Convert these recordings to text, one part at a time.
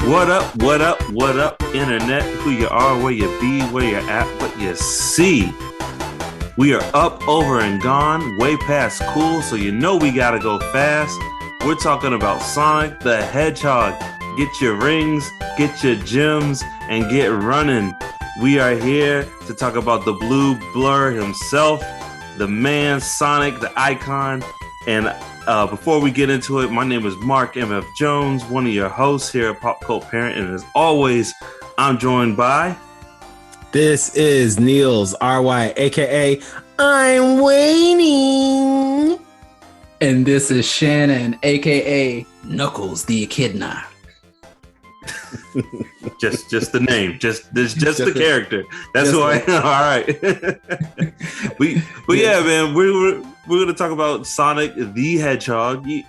What up, what up, what up, internet? Who you are, where you be, where you at, what you see. We are up, over, and gone, way past cool, so you know we gotta go fast. We're talking about Sonic the Hedgehog. Get your rings, get your gems, and get running. We are here to talk about the blue blur himself, the man, Sonic, the icon. And before we get into it, my name is Mark M.F. Jones, one of your hosts here at Pop Cult Parent. And as always, I'm joined by... This is Niels, R.Y., a.k.a. I'm waiting. And this is Shannon, a.k.a. Knuckles the Echidna. just the name, just the character. That's who I am. All right. Yeah, man, we're gonna talk about Sonic the Hedgehog. You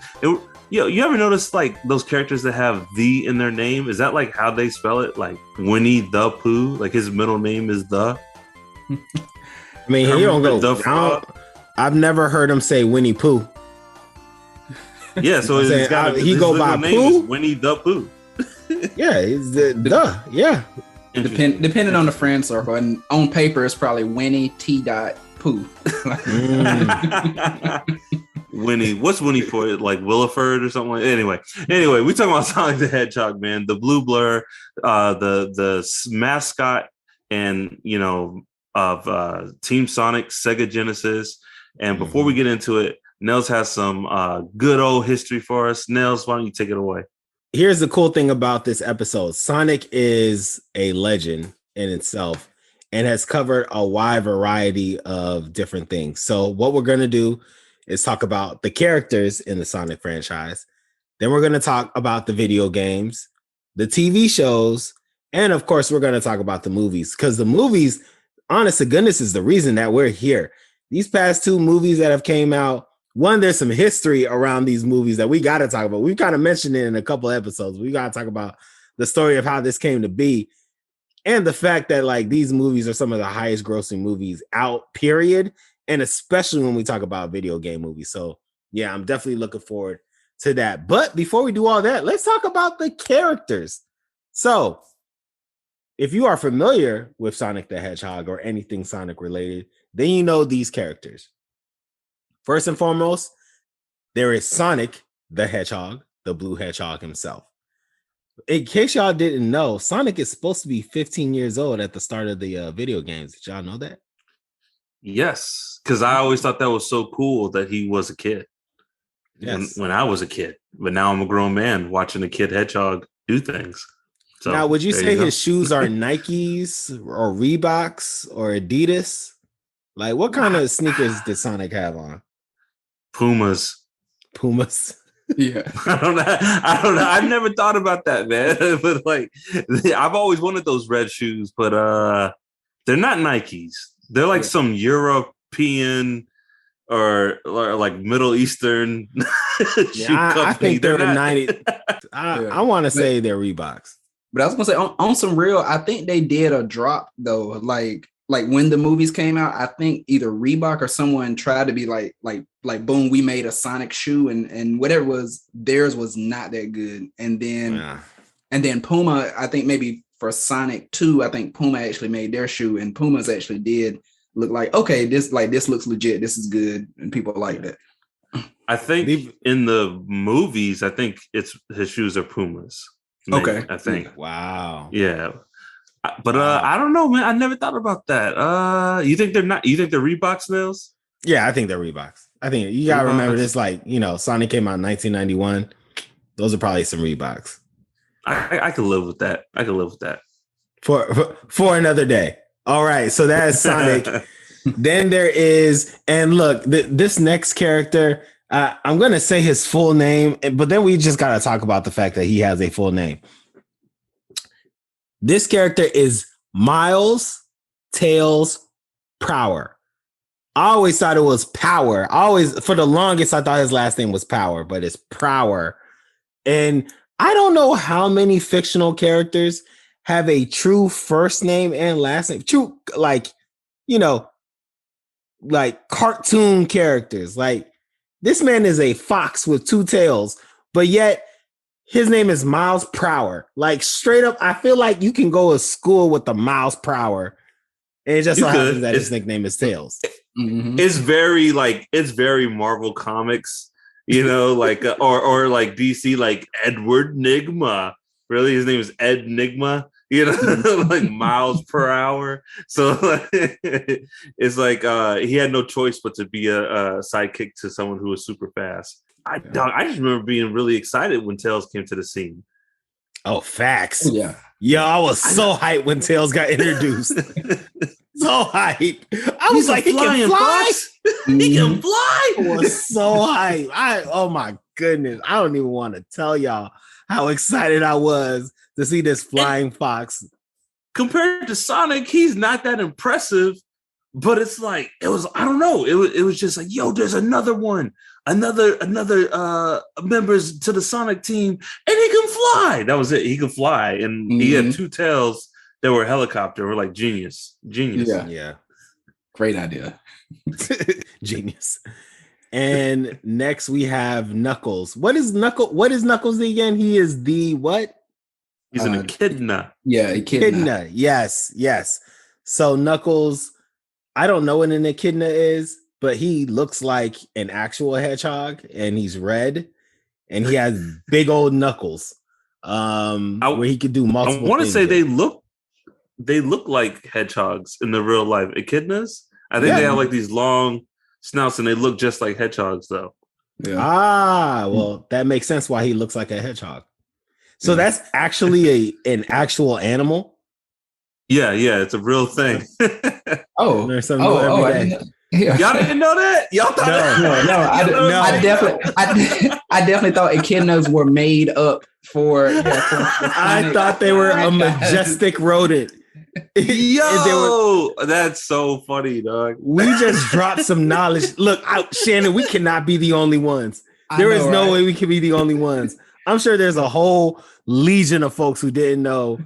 ever notice like those characters that have "the" in their name? Is that like how they spell it? Like Winnie the Pooh? Like his middle name is the. I mean, he don't go. I've never heard him say Winnie Pooh. Yeah, so he go by Pooh. Winnie the Pooh. Yeah, it's the yeah. Depending on the friend circle, and on paper it's probably Winnie T. Pooh. Winnie, what's Winnie for? Like Williford or something like that? Anyway, we talking about Sonic the Hedgehog, man. The blue blur, the mascot, and of Team Sonic, Sega Genesis. And before we get into it, Nels has some good old history for us. Nels, why don't you take it away? Here's the cool thing about this episode. Sonic is a legend in itself and has covered a wide variety of different things. So what we're going to do is talk about the characters in the Sonic franchise. Then we're going to talk about the video games, the TV shows, and of course, we're going to talk about the movies, because the movies, honest to goodness, is the reason that we're here. These past two movies that have came out, one, there's some history around these movies that we got to talk about. We've kind of mentioned it in a couple of episodes. We got to talk about the story of how this came to be and the fact that like these movies are some of the highest grossing movies out, period. And especially when we talk about video game movies. So yeah, I'm definitely looking forward to that. But before we do all that, let's talk about the characters. So if you are familiar with Sonic the Hedgehog or anything Sonic related, then you know these characters. First and foremost, there is Sonic the Hedgehog, the blue hedgehog himself. In case y'all didn't know, Sonic is supposed to be 15 years old at the start of the video games. Did y'all know that? Yes, because I always thought that was so cool that he was a kid. Yes. When I was a kid. But now I'm a grown man watching a kid hedgehog do things. So, now, would you say his shoes are Nikes or Reeboks or Adidas? Like, what kind of sneakers did Sonic have on? Pumas. Yeah. I don't know. I've never thought about that, man. But like, I've always wanted those red shoes, but they're not Nikes. They're like some European or like Middle Eastern shoe company. I think they're 90. I want to say they're Reeboks. But I was gonna say on some real, I think they did a drop though. Like when the movies came out, I think either Reebok or someone tried to be like boom, we made a Sonic shoe, and whatever was theirs was not that good. And then Puma, I think maybe for Sonic 2, I think Puma actually made their shoe, and Puma's actually did look like, okay, this looks legit, this is good, and people liked it. I think in the movies, I think his shoes are Pumas. Maybe, okay. I think. Wow. Yeah. But I don't know, man. I never thought about that. You think they're Reeboks, Nils? Yeah, I think they're Reeboks. I think you gotta remember this. Like, Sonic came out in 1991. Those are probably some Reeboks. I could live with that. For another day. All right, so that's Sonic. Then there is, and look, this next character. I'm gonna say his full name, but then we just gotta talk about the fact that he has a full name. This character is Miles Tails Prower. I always thought it was Power. For the longest, I thought his last name was Power, but it's Prower. And I don't know how many fictional characters have a true first name and last name. True, like cartoon characters. Like, this man is a fox with two tails, but yet His name is Miles Prower. Like straight up, I feel like you can go to school with the Miles Prower. And it just so happens that his nickname is Tails. It's very Marvel Comics, you know, like or like DC, like Edward Nigma. Really, his name is Ed Nigma. You know, like miles per hour. So it's like he had no choice but to be a sidekick to someone who was super fast. I just remember being really excited when Tails came to the scene. Oh, facts. Oh, yeah. Yo, I was so hyped when Tails got introduced. So hyped. I was like, he can fly. He can fly. I was so hyped. Oh my goodness. I don't even want to tell y'all how excited I was to see this flying fox. Compared to Sonic, he's not that impressive, but it's like I don't know. It was just like, yo, there's another one, another members to the Sonic team, and he can fly. That was it. He can fly, and he had two tails that were a helicopter. We're like genius. Yeah. Great idea. Genius. And next we have Knuckles. What is Knuckles again? He is the what? He's an echidna. Yeah, echidna. Yes. So Knuckles, I don't know what an echidna is, but he looks like an actual hedgehog, and he's red, and he has big old knuckles. Where he could do multiple. I want to say they look like hedgehogs in the real life. Echidnas. I think they have like these long snouts, and they look just like hedgehogs, though. Yeah. Well, that makes sense why he looks like a hedgehog. So that's actually an actual animal. Yeah, it's a real thing. Y'all didn't know that? Y'all thought I definitely thought echidnas were made up for. I thought they were a majestic rodent. Yo, that's so funny, dog. We just dropped some knowledge. Look, Shannon, we cannot be the only ones. There is no way we can be the only ones. I'm sure there's a whole legion of folks who didn't know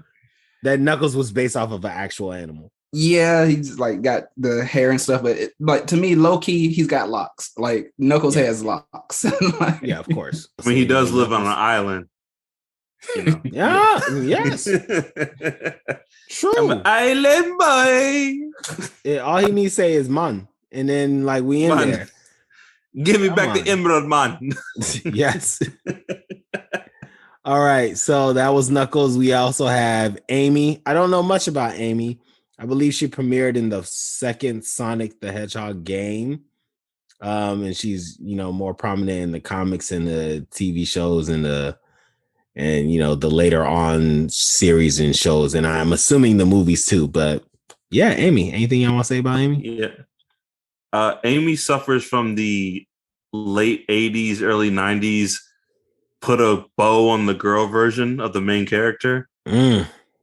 that Knuckles was based off of an actual animal. Yeah, he's like got the hair and stuff, but to me, low key, he's got locks. Like Knuckles has locks. Yeah, of course. I mean, he does live on an island. You know. Yes. True. I'm an island boy. All he needs to say is "man," and then like we in there. Give me back the emerald, man. Yes. All right, so that was Knuckles. We also have Amy. I don't know much about Amy. I believe she premiered in the second Sonic the Hedgehog game. And she's, more prominent in the comics and the TV shows and the later on series and shows. And I'm assuming the movies too. But yeah, Amy, anything you want to say about Amy? Yeah. Amy suffers from the late 80s, early 90s put a bow on the girl version of the main character.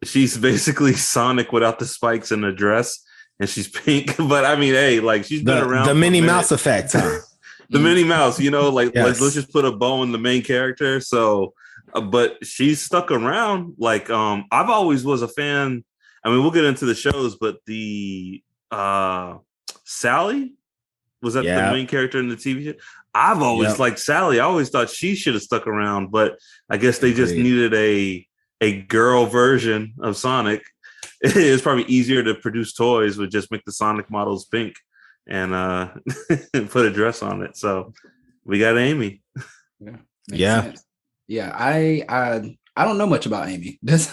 She's basically Sonic without the spikes and the dress, and she's pink. But I mean, hey, like she's been around. The Minnie Mouse effect, huh? The Minnie Mouse, like let's just put a bow on the main character. So, but she's stuck around. Like, I've always was a fan. I mean, we'll get into the shows, but the Sally was that the main character in the TV show? I've always liked Sally. I always thought she should have stuck around, but I guess they just needed a girl version of Sonic. It's probably easier to produce toys with just make the Sonic models pink and put a dress on it. So we got Amy. Yeah. I don't know much about Amy. That's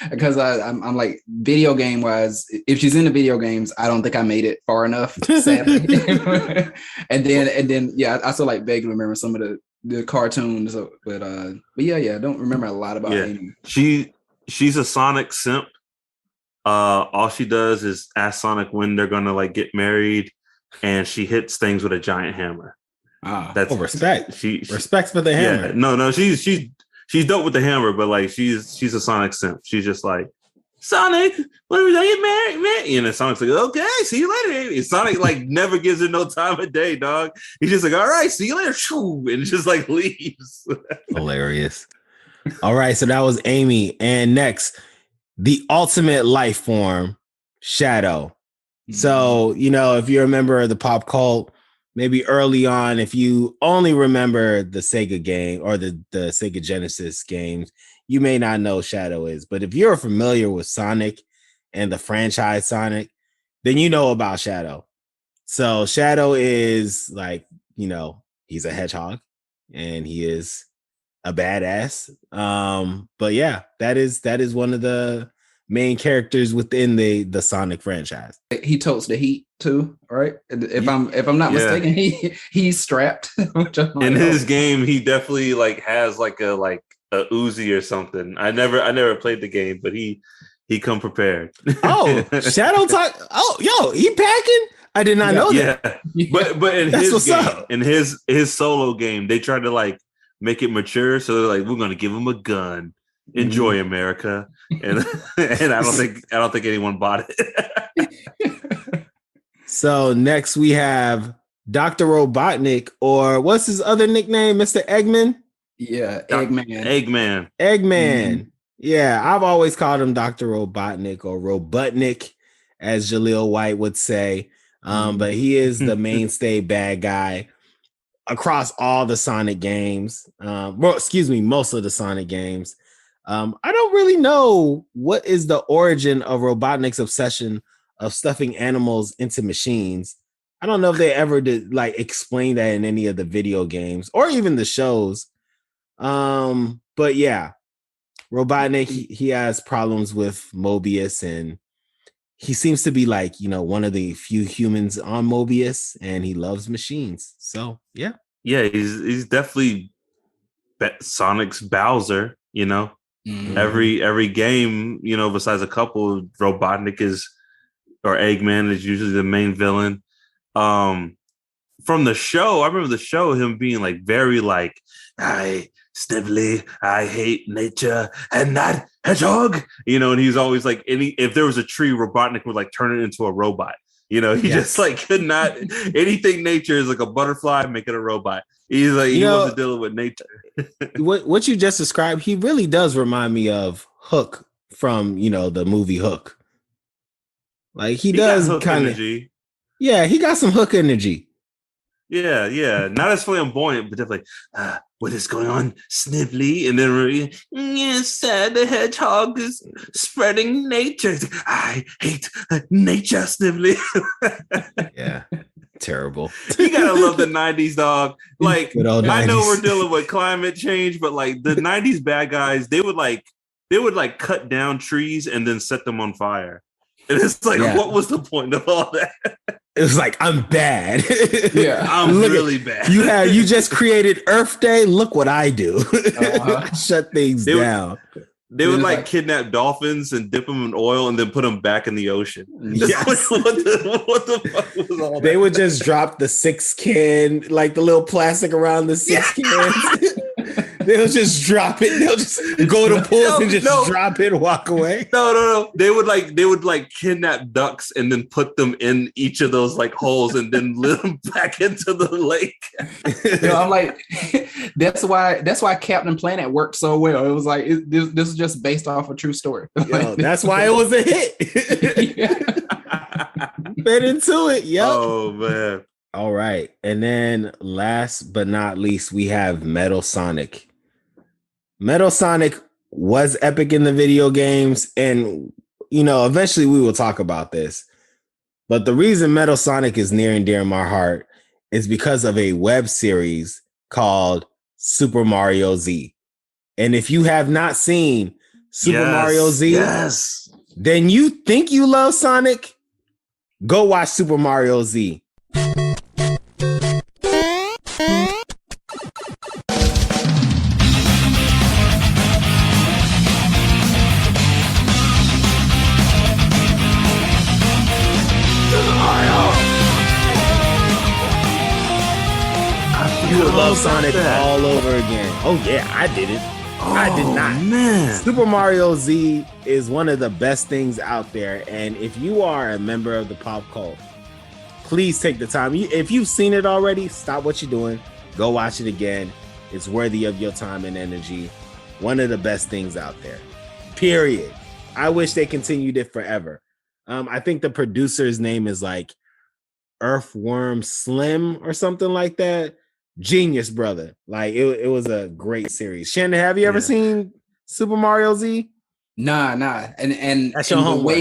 because I'm like video game wise. If she's in the video games, I don't think I made it far enough. Sadly. and then I still like vaguely remember some of the cartoons, but yeah, I don't remember a lot about Amy. She's a Sonic simp. All she does is ask Sonic when they're gonna like get married, and she hits things with a giant hammer. That's respect. She respects for the hammer. No, she's dope with the hammer, but like she's a Sonic simp. She's just like, Sonic, when are we gonna get married, man? And then Sonic's like, okay, see you later. And Sonic like never gives her no time of day, dog. He's just like, all right, see you later, and just like leaves. Hilarious. All right, so that was Amy, and next, the ultimate life form, Shadow. So if you're a member of the pop cult, maybe early on, if you only remember the Sega game or the Sega Genesis games, you may not know Shadow is. But if you're familiar with Sonic and the franchise Sonic, then you know about Shadow. So Shadow is like, he's a hedgehog and he is a badass. But yeah, that is one of the main characters within the Sonic franchise. He totes the heat too, right? If I'm not mistaken, he's strapped. In his game, he definitely like has like a Uzi or something. I never played the game, but he come prepared. Oh, Shadow talk. Oh, yo, he packing. I did not know that. Yeah, but in his game, in his solo game, they tried to like make it mature. So they're like, we're gonna give him a gun. Enjoy America, and I don't think anyone bought it. So next we have Dr. Robotnik, or what's his other nickname, Mr. Eggman? Yeah, Eggman. Eggman. Yeah, I've always called him Dr. Robotnik or Robotnik, as Jaleel White would say. But he is the mainstay bad guy across all the Sonic games. Most of the Sonic games. I don't really know what is the origin of Robotnik's obsession of stuffing animals into machines. I don't know if they ever did like explain that in any of the video games or even the shows. But yeah, Robotnik, he has problems with Mobius, and he seems to be like, one of the few humans on Mobius, and he loves machines. So yeah. Yeah, he's definitely Sonic's Bowser, Every game, besides a couple, Robotnik or Eggman is usually the main villain. From the show, I remember the show, him being like very like, I hate nature and that hedgehog, and he's always like, if there was a tree, Robotnik would like turn it into a robot. He just like could not, anything nature is like a butterfly, make it a robot. He's like, he wasn't dealing with nature. what you just described, he really does remind me of Hook from, the movie Hook. Like he does kind of, yeah, he got some Hook energy. Yeah. Not as flamboyant, but definitely, what is going on, Snivelly? And then, yes, the hedgehog is spreading nature. I hate nature, Snivelly. Yeah, terrible. You gotta love the 90s, dog. Like, I know we're dealing with climate change, but like the 90s bad guys, they would cut down trees and then set them on fire. And it's like, what was the point of all that? It was like, I'm bad. Yeah, I'm really bad. You just created Earth Day. Look what I do. Shut things down. They would like kidnap dolphins and dip them in oil and then put them back in the ocean. Yes. what the fuck was all that? They would just drop the 6 can, like the little plastic around the 6 cans. They'll just drop it. They'll just go to pools and just drop it and walk away. No. They would like kidnap ducks and then put them in each of those like holes and then let them back into the lake. I'm like, that's why Captain Planet worked so well. It was like this is just based off a true story. That's why it was a hit. Bet into it. Yep. Oh man. All right. And then last but not least, we have Metal Sonic. Metal Sonic was epic in the video games, and eventually we will talk about this. But the reason Metal Sonic is near and dear in my heart is because of a web series called Super Mario Z. And if you have not seen Super Mario Z, then you think you love Sonic, go watch Super Mario Z. You would love Sonic all over again. Oh yeah, I did it. I did not. Man. Super Mario Z is one of the best things out there. And if you are a member of the pop cult, please take the time. If you've seen it already, stop what you're doing. Go watch it again. It's worthy of your time and energy. One of the best things out there. Period. I wish they continued it forever. I think the producer's name is like Earthworm Slim or something like that. Genius, brother. Like it was a great series. Shannon, have you ever seen Super Mario Z? Nah. And That's your the homework.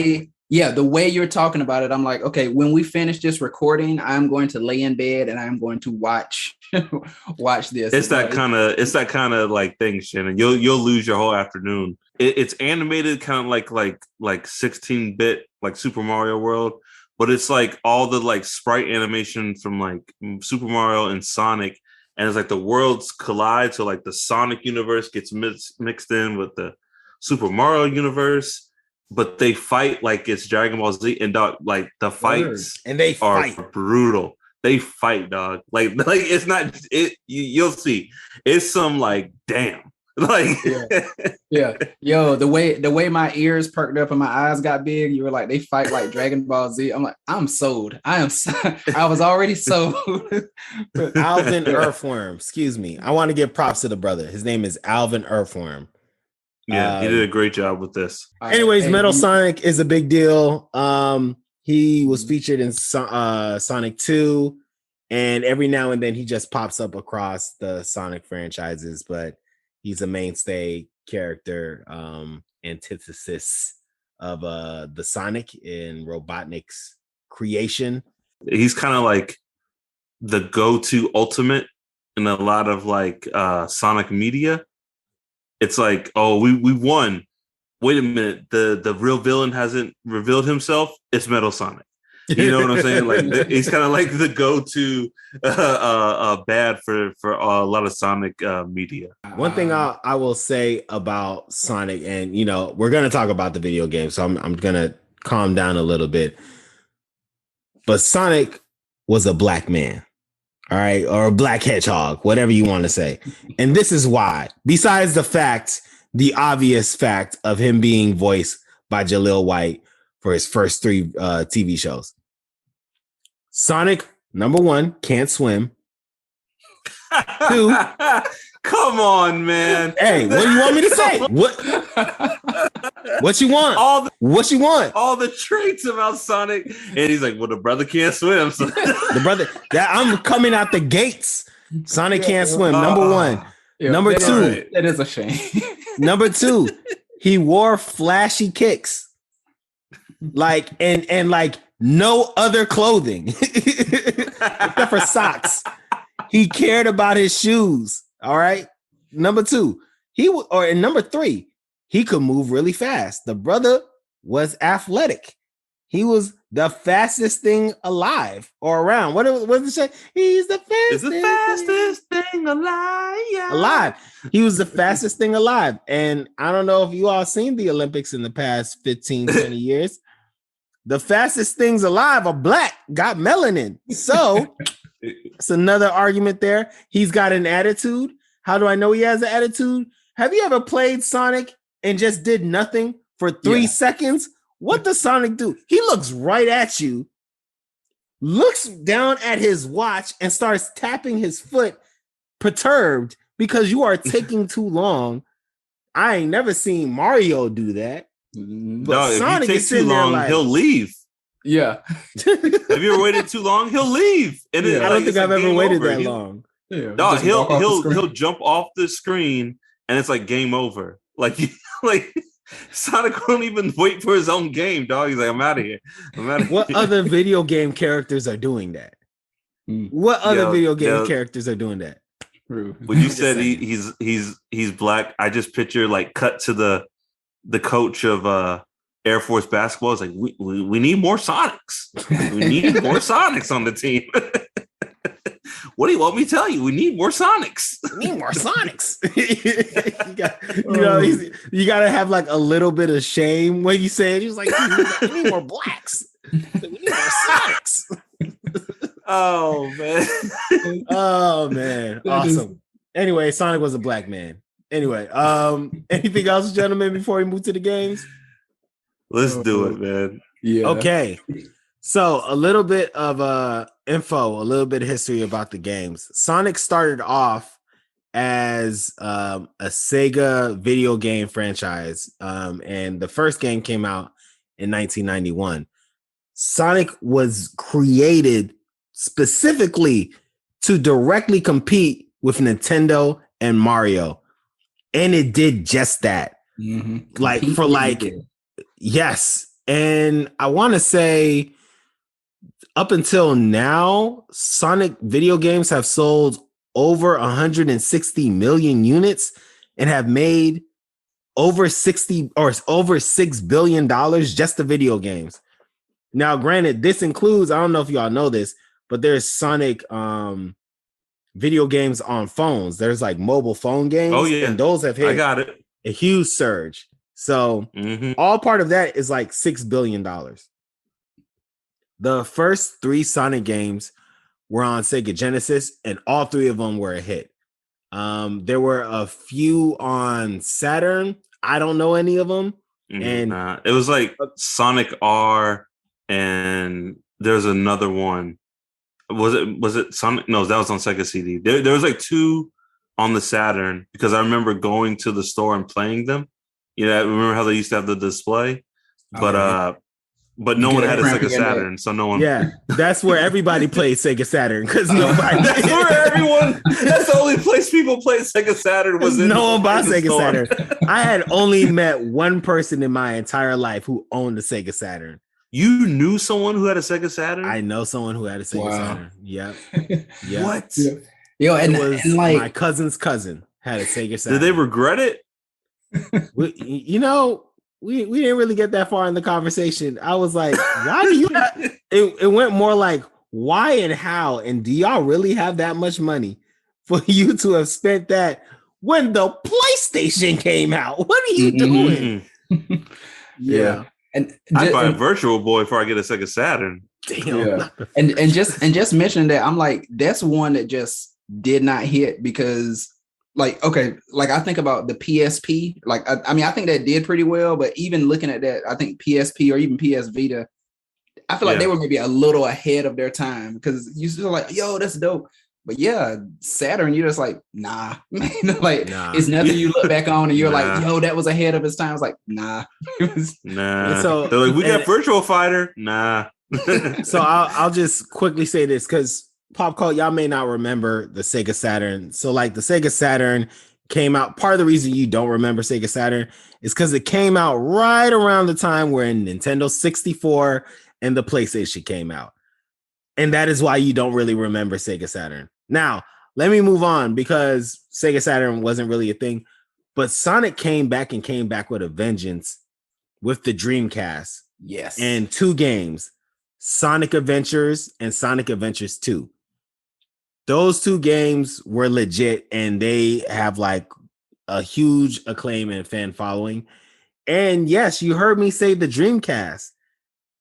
the way you're talking about it, I'm like, okay, when we finish this recording, I'm going to lay in bed and I'm going to watch this. It's that kind of like thing, Shannon. You'll lose your whole afternoon. It's animated kind of like 16-bit, like Super Mario World, but it's like all the like sprite animation from like Super Mario and Sonic, and it's like the worlds collide. So like the Sonic universe gets mixed in with the Super Mario universe, but they fight like it's Dragon Ball Z, and like the fights and they fight brutal. They fight, dog. Like it's not it. You'll see. It's some like damn. Like yeah. Yo, the way my ears perked up and my eyes got big, you were like, they fight like Dragon Ball Z. I'm like, I'm sold. I was already sold. Alvin Earthworm. Excuse me. I want to give props to the brother. His name is Alvin Earthworm. Yeah, he did a great job with this. Anyways, Metal Sonic is a big deal. He was featured in Sonic 2, and every now and then he just pops up across the Sonic franchises, but he's a mainstay character, antithesis of the Sonic in Robotnik's creation. He's kind of like the go-to ultimate in a lot of like Sonic media. It's like, oh, we won. Wait a minute, the real villain hasn't revealed himself. It's Metal Sonic. You know what I'm saying? Like he's kind of like the go-to bad for a lot of Sonic media. One thing I will say about Sonic, and you know, we're gonna talk about the video game, so I'm gonna calm down a little bit. But Sonic was a black man, all right, or a black hedgehog, whatever you want to say, and this is why. Besides the obvious fact of him being voiced by Jaleel White for his first 3 TV shows. Sonic, number 1, can't swim. 2, come on, man. Hey, what do you want me to say? What you want? What you want? All the traits about Sonic, and he's like, "Well, the brother can't swim." So. The brother, I'm coming out the gates. Sonic can't swim. Number 1. Number 2, that is a shame. Number 2, he wore flashy kicks, like and like no other clothing except for socks. He cared about his shoes. All right. Number 2, number 3, he could move really fast. The brother was athletic. He was the fastest thing alive or around. What does it say? He's the fastest thing alive. Yeah. Alive. He was the fastest thing alive. And I don't know if you all seen the Olympics in the past 15, 20 years. The fastest things alive are black, got melanin. So it's another argument there. He's got an attitude. How do I know he has an attitude? Have you ever played Sonic and just did nothing for 3 seconds? What does Sonic do? He looks right at you, looks down at his watch, and starts tapping his foot, perturbed because you are taking too long. I ain't never seen Mario do that. But no, Sonic if you take too long, like, he'll leave. Yeah. Have you ever waited too long? He'll leave. And I don't think I've ever waited that long. Yeah, no, he'll jump off the screen, and it's like game over. Like Sonic won't even wait for his own game, dog. He's like, I'm out of here. What other video game characters are doing that? What other video game characters are doing that? When you said he's black, I just picture like cut to the coach of Air Force basketball. It's like we need more Sonics. We need more Sonics on the team. What do you want me to tell you? We need more Sonics. We need more Sonics. you got to have like a little bit of shame when you say it. He's like, we need more blacks. We need more Sonics. Oh man. Oh man. Awesome. Anyway, Sonic was a black man. Anyway, anything else, gentlemen, before we move to the games? Let's do it, man. Yeah. Okay. So a little bit of info, a little bit of history about the games. Sonic started off as a Sega video game franchise, and the first game came out in 1991. Sonic was created specifically to directly compete with Nintendo and Mario. And it did just that. Mm-hmm. Like for like, yes. And I want to say up until now, Sonic video games have sold over 160 million units and have made over 60 or over $6 billion just the video games. Now, granted, this includes, I don't know if y'all know this, but there's Sonic video games on phones. There's like mobile phone games. Oh, yeah. And those have hit I got it. a huge surge. So all part of that is like $6 billion. The first 3 Sonic games were on Sega Genesis, and all 3 of them were a hit. There were a few on Saturn. I don't know any of them. And it was like Sonic R, and there's another one. Was it Sonic? No, that was on Sega CD. There was like 2 on the Saturn because I remember going to the store and playing them. You know, I remember how they used to have the display, but no one had a Sega Saturn, so no one. Yeah, that's where everybody played Sega Saturn because nobody. That's where everyone. That's the only place people played Sega Saturn was in. No one bought Sega Saturn. I had only met one person in my entire life who owned a Sega Saturn. You knew someone who had a Sega Saturn? I know someone who had a Sega Saturn. Yep. What? Yeah. Yo, and like my cousin's cousin had a Sega Saturn. Did they regret it? We didn't really get that far in the conversation. I was like, why do you have it went more like why and how, and do y'all really have that much money for you to have spent that when the PlayStation came out? What are you doing? Yeah. And I'd buy a Virtual Boy before I get a Sega Saturn. Damn. Yeah. and just mentioning that, I'm like, that's one that just did not hit because like, okay, like I think about the PSP, like, I mean, I think that did pretty well, but even looking at that, I think PSP or even PS Vita, I feel like they were maybe a little ahead of their time because you still like, yo, that's dope. But yeah, Saturn, you're just like, nah, it's nothing you look back on and you're like, yo, that was ahead of its time. It's like, nah. Nah. So they're like, we got Virtual Fighter. Nah. So I'll just quickly say this because Pop Cult, y'all may not remember the Sega Saturn. So like the Sega Saturn came out. Part of the reason you don't remember Sega Saturn is because it came out right around the time when Nintendo 64 and the PlayStation came out. And that is why you don't really remember Sega Saturn. Now, let me move on because Sega Saturn wasn't really a thing. But Sonic came back with a vengeance with the Dreamcast. Yes. And 2 games, Sonic Adventures and Sonic Adventures 2. Those 2 games were legit and they have like a huge acclaim and fan following. And yes, you heard me say the Dreamcast.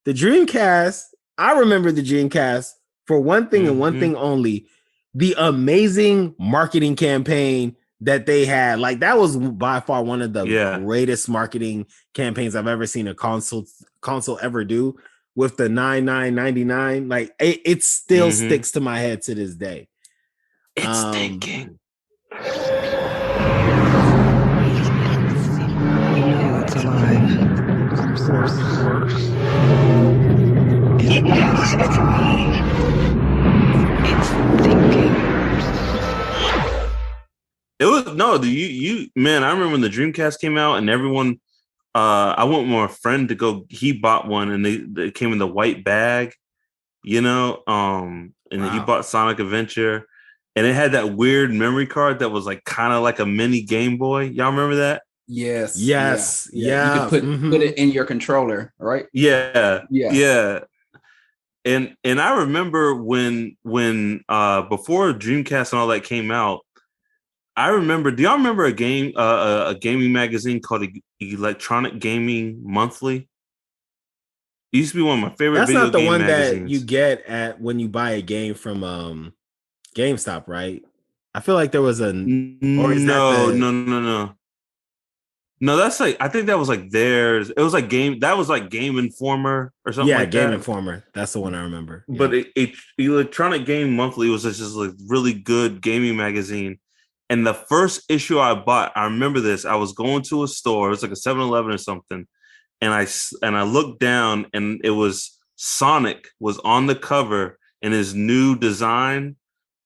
The Dreamcast, I remember the Dreamcast for one thing and one thing only, the amazing marketing campaign that they had. Like that was by far one of the greatest marketing campaigns I've ever seen a console ever do with the 99.99. Like it still sticks to my head to this day. It's thinking. You know it's alive. Yes, it's alive. It's thinking. It was you man. I remember when the Dreamcast came out and everyone. I went with my friend to go. He bought one and they came in the white bag, and he bought Sonic Adventure. And it had that weird memory card that was like kind of like a mini Game Boy. Y'all remember that? Yes. Yeah. You could put it in your controller, right? Yeah. And I remember when before Dreamcast and all that came out, I remember. Do y'all remember a gaming magazine called Electronic Gaming Monthly? It used to be one of my favorite. That's video not the game one magazines. that you get at when you buy a game from GameStop, right? I feel like there was No, that's like I think that was like theirs. It was like Game Informer or something like that. Yeah, Game Informer. That's the one I remember. But Electronic Game Monthly was just like really good gaming magazine. And the first issue I bought, I remember this. I was going to a store. It was like a 7-Eleven or something. And I looked down and it was Sonic was on the cover. and his new design,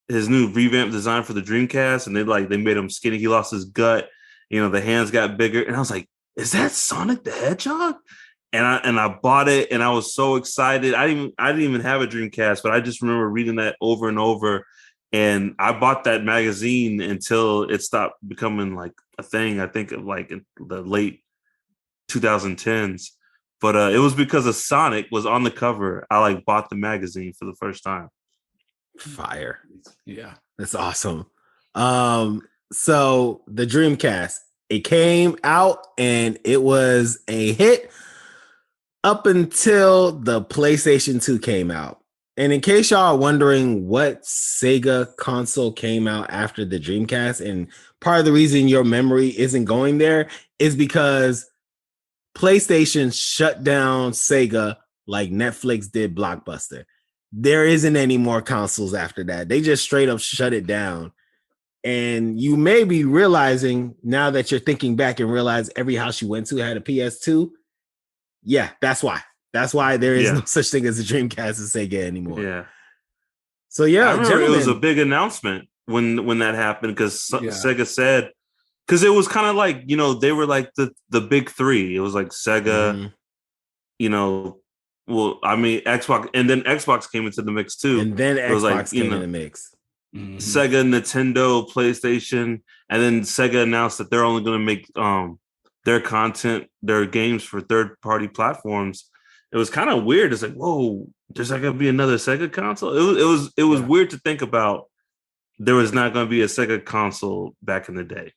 his new revamped design for the Dreamcast, and they made him skinny. He lost his gut. The hands got bigger, and I was like, "Is that Sonic the Hedgehog?" And I bought it, and I was so excited. I didn't even have a Dreamcast, but I just remember reading that over and over. And I bought that magazine until it stopped becoming like a thing. I think of like in the late 2010s. But it was because of Sonic was on the cover. I like bought the magazine for the first time. Fire. Yeah. That's awesome. So the Dreamcast, it came out and it was a hit up until the PlayStation 2 came out. And in case y'all are wondering what Sega console came out after the Dreamcast, and part of the reason your memory isn't going there is because PlayStation shut down Sega like Netflix did Blockbuster. There isn't any more consoles after that. They just straight up shut it down. And you may be realizing now that you're thinking back and realize every house you went to had a PS2. Yeah, that's why. That's why there is no such thing as a Dreamcast and Sega anymore. Yeah. So yeah, I remember it was a big announcement when that happened because Sega said, because it was kind of like, they were like the big three. It was like Sega, Xbox, and then Xbox came into the mix too. And then Xbox came in the mix. Sega, Nintendo, PlayStation, and then Sega announced that they're only going to make their content, their games for third-party platforms. It was kind of weird. It's like, whoa, there's not going to be another Sega console. It was weird to think about. There was not going to be a Sega console back in the day,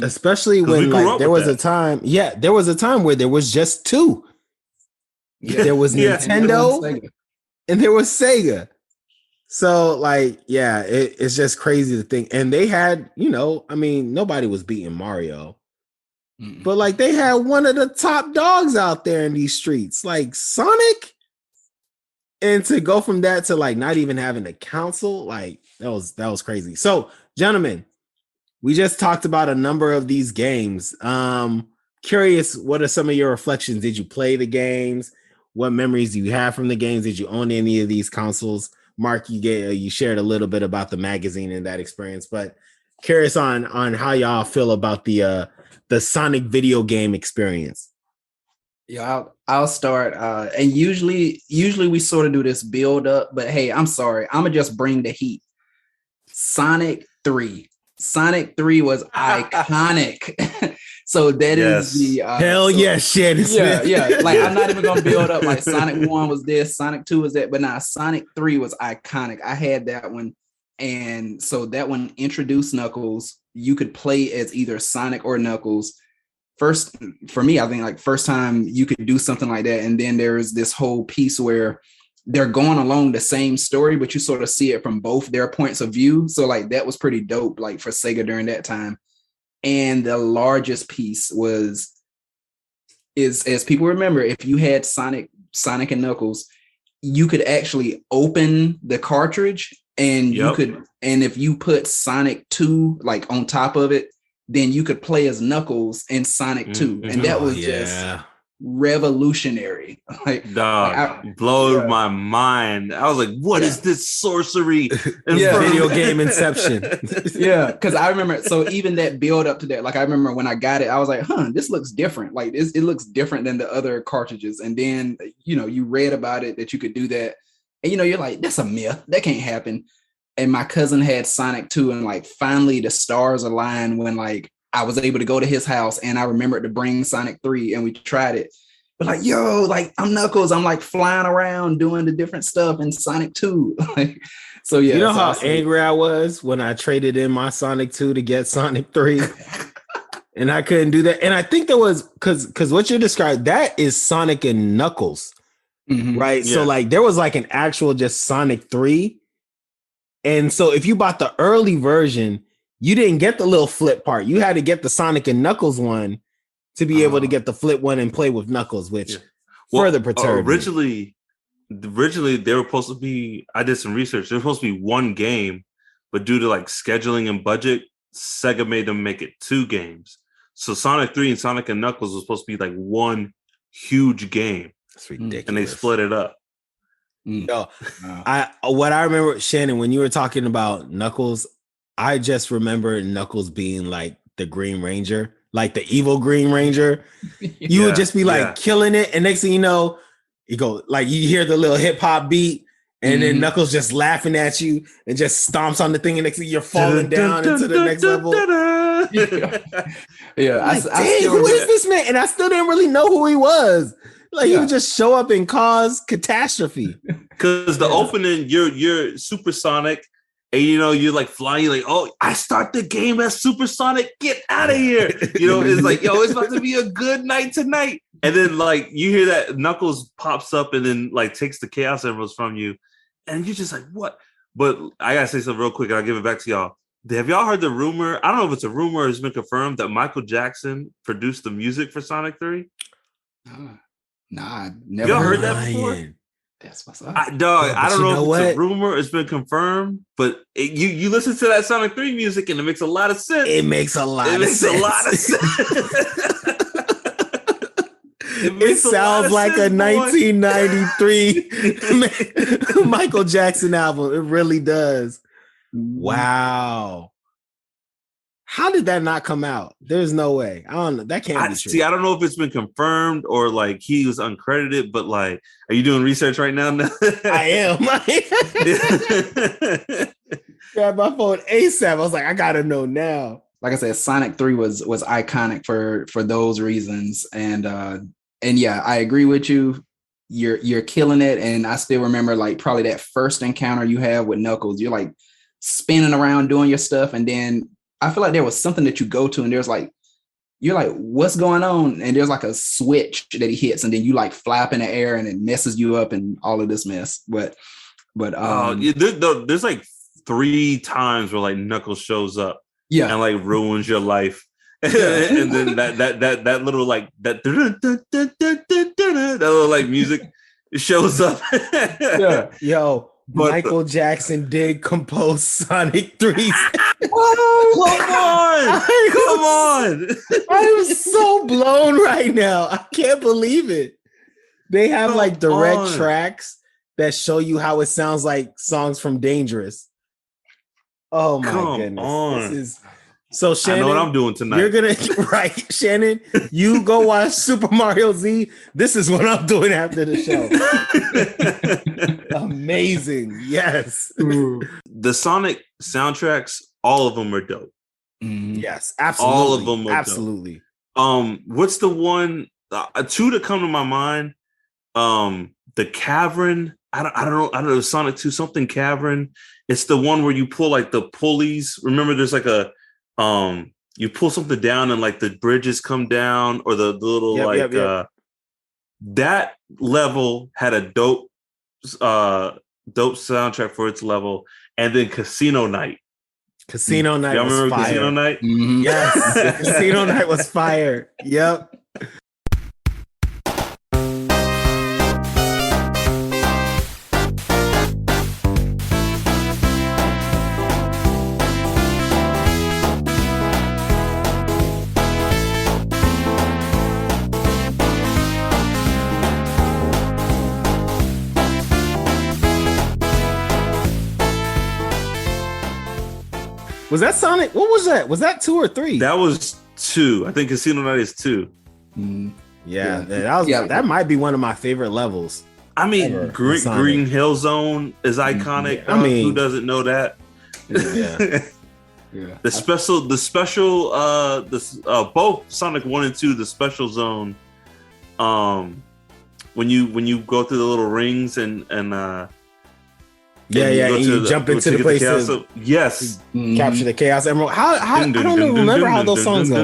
Especially when there was a time. Yeah, there was a time where there was just two. Yeah. There was Nintendo and there was Sega. So it's just crazy to think. And they had, nobody was beating Mario. But they had one of the top dogs out there in these streets, like Sonic. And to go from that to not even having a console, that was crazy. So, gentlemen, we just talked about a number of these games. Curious, what are some of your reflections? Did you play the games? What memories do you have from the games? Did you own any of these consoles? Mark, you shared a little bit about the magazine and that experience, but curious on how y'all feel about the Sonic video game experience. Yeah, I'll start. And usually we sort of do this build up, but hey, I'm sorry. I'm gonna just bring the heat. Sonic 3. Sonic 3 was iconic. So that is the Shannon Smith. Yeah. I'm not even gonna build up like Sonic 1 was this, Sonic 2 was that, but now Sonic 3 was iconic. I had that one, and so that one introduced Knuckles. You could play as either Sonic or Knuckles. First, for me, I think first time you could do something like that, and then there's this whole piece where they're going along the same story, but you sort of see it from both their points of view. So that was pretty dope, for Sega during that time. And the largest piece is as people remember, if you had Sonic and Knuckles, you could actually open the cartridge and you could, and if you put Sonic 2 on top of it, then you could play as Knuckles in Sonic 2. And that was just revolutionary. Blowed my mind. I was like, what is this sorcery? Video game inception. Because I remember, so even that build up to that, I remember when I got it, I was like, this looks different. It looks different than the other cartridges. And then, you read about it that you could do that. And, you're like, that's a myth. That can't happen. And my cousin had Sonic 2, and finally the stars aligned when I was able to go to his house, and I remembered to bring Sonic 3 and we tried it. But I'm Knuckles. I'm flying around doing the different stuff in Sonic 2. So yeah. You know how angry I was when I traded in my Sonic 2 to get Sonic 3 and I couldn't do that. And I think there was because what you described, that is Sonic and Knuckles. Right. Yeah. So there was an actual just Sonic 3. And so if you bought the early version, you didn't get the little flip part. You had to get the Sonic and Knuckles one to be able to get the flip one and play with Knuckles, which further perturbed originally they were supposed to be, I did some research, they were supposed to be one game, but due to scheduling and budget, Sega made them make it 2 games. So Sonic 3 and Sonic and Knuckles was supposed to be one huge game. That's ridiculous. And they split it up. Yo, what I remember, Shannon, when you were talking about Knuckles, I just remember Knuckles being like the Green Ranger, like the evil Green Ranger. You would just be like killing it, and next thing you know, you go like you hear the little hip hop beat, and then Knuckles just laughing at you and just stomps on the thing, and next thing you're falling down into the next level. Yeah, I dang, who is this man? And I still didn't really know who he was. Like he would just show up and cause catastrophe. Because the opening, you're supersonic, and you're like flying. You're like, oh, I start the game as supersonic. Get out of here! It's like, yo, it's about to be a good night tonight. And then like you hear that Knuckles pops up and then like takes the Chaos Emeralds from you, and you're just like, what? But I gotta say something real quick, and I'll give it back to y'all. Have y'all heard the rumor? I don't know if it's a rumor or it's been confirmed that Michael Jackson produced the music for Sonic 3. Nah, never. Y'all heard that before? That's what's up. I don't know if it's a rumor, it's been confirmed, but you listen to that Sonic 3 music and it makes a lot of sense. It makes a lot of sense. It sounds like a 1993 Michael Jackson album. It really does. Wow. How did that not come out? There's no way. I don't know. That can't be true. See, I don't know if it's been confirmed or like he was uncredited, but like, are you doing research right now? I am. Grab my phone ASAP. I was like, I gotta know now. Like I said, Sonic 3 was iconic for those reasons. And yeah, I agree with you. You're killing it. And I still remember like probably that first encounter you have with Knuckles. You're like spinning around doing your stuff, and then I feel like there was something that you go to and there's like, you're like, what's going on? And there's like a switch that he hits, and then you like flap in the air and it messes you up and all of this mess. But there's like 3 times where like Knuckles shows up and like ruins your life. And then that little like that little like music shows up. Yo, but Michael Jackson did compose Sonic 3. Come on. I was so blown right now. I can't believe it. They have like direct tracks that show you how it sounds like songs from Dangerous. Oh my goodness. This is so Shannon, I know what I'm doing tonight. You're gonna right, Shannon. You go watch Super Mario Z. This is what I'm doing after the show. Amazing, yes. The Sonic soundtracks, all of them are dope. Yes, absolutely. All of them are absolutely. Dope. What's the one? 2 that come to my mind. The Cavern. I don't know. Sonic 2, something Cavern. It's the one where you pull like the pulleys. Remember, there's like a you pull something down and like the bridges come down, or the little that level had a dope soundtrack for its level. And then Casino Night. Casino Night was remember fire. Casino Night? Mm-hmm. Yes. Casino Night was fire. Yep. Was that Sonic? What was that? Was that 2 or 3? That was 2. I think Casino Night is 2. That might be one of my favorite levels. I mean, Green Hill Zone is iconic. I mean, who doesn't know that? Yeah. The special both Sonic 1 and 2, the special zone. When you go through the little rings and you jump into the place to yes, capture the Chaos Emerald. How I don't even remember how those songs go. I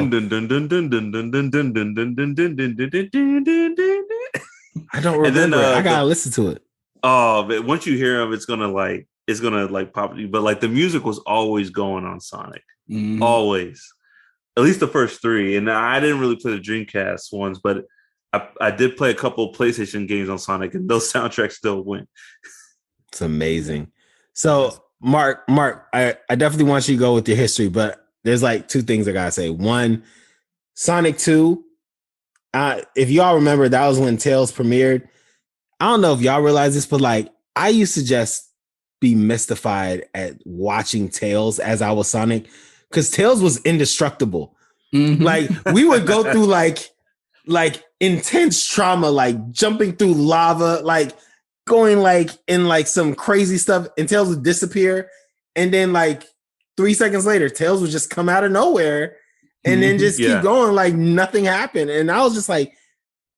don't remember. I gotta listen to it. Oh, but once you hear them, it's gonna pop you. But like the music was always going on Sonic, always. At least the first 3, and I didn't really play the Dreamcast ones, but I did play a couple of PlayStation games on Sonic, and those soundtracks still win. It's amazing. So, Mark, I definitely want you to go with your history, but there's like 2 things I gotta say. One, Sonic 2. If y'all remember, that was when Tails premiered. I don't know if y'all realize this, but like I used to just be mystified at watching Tails as I was Sonic, because Tails was indestructible. Mhm. Like we would go through like intense trauma, like jumping through lava, like going like in like some crazy stuff, and Tails would disappear, and then like 3 seconds later, Tails would just come out of nowhere, and then just Yeah. keep going like nothing happened. And I was just like,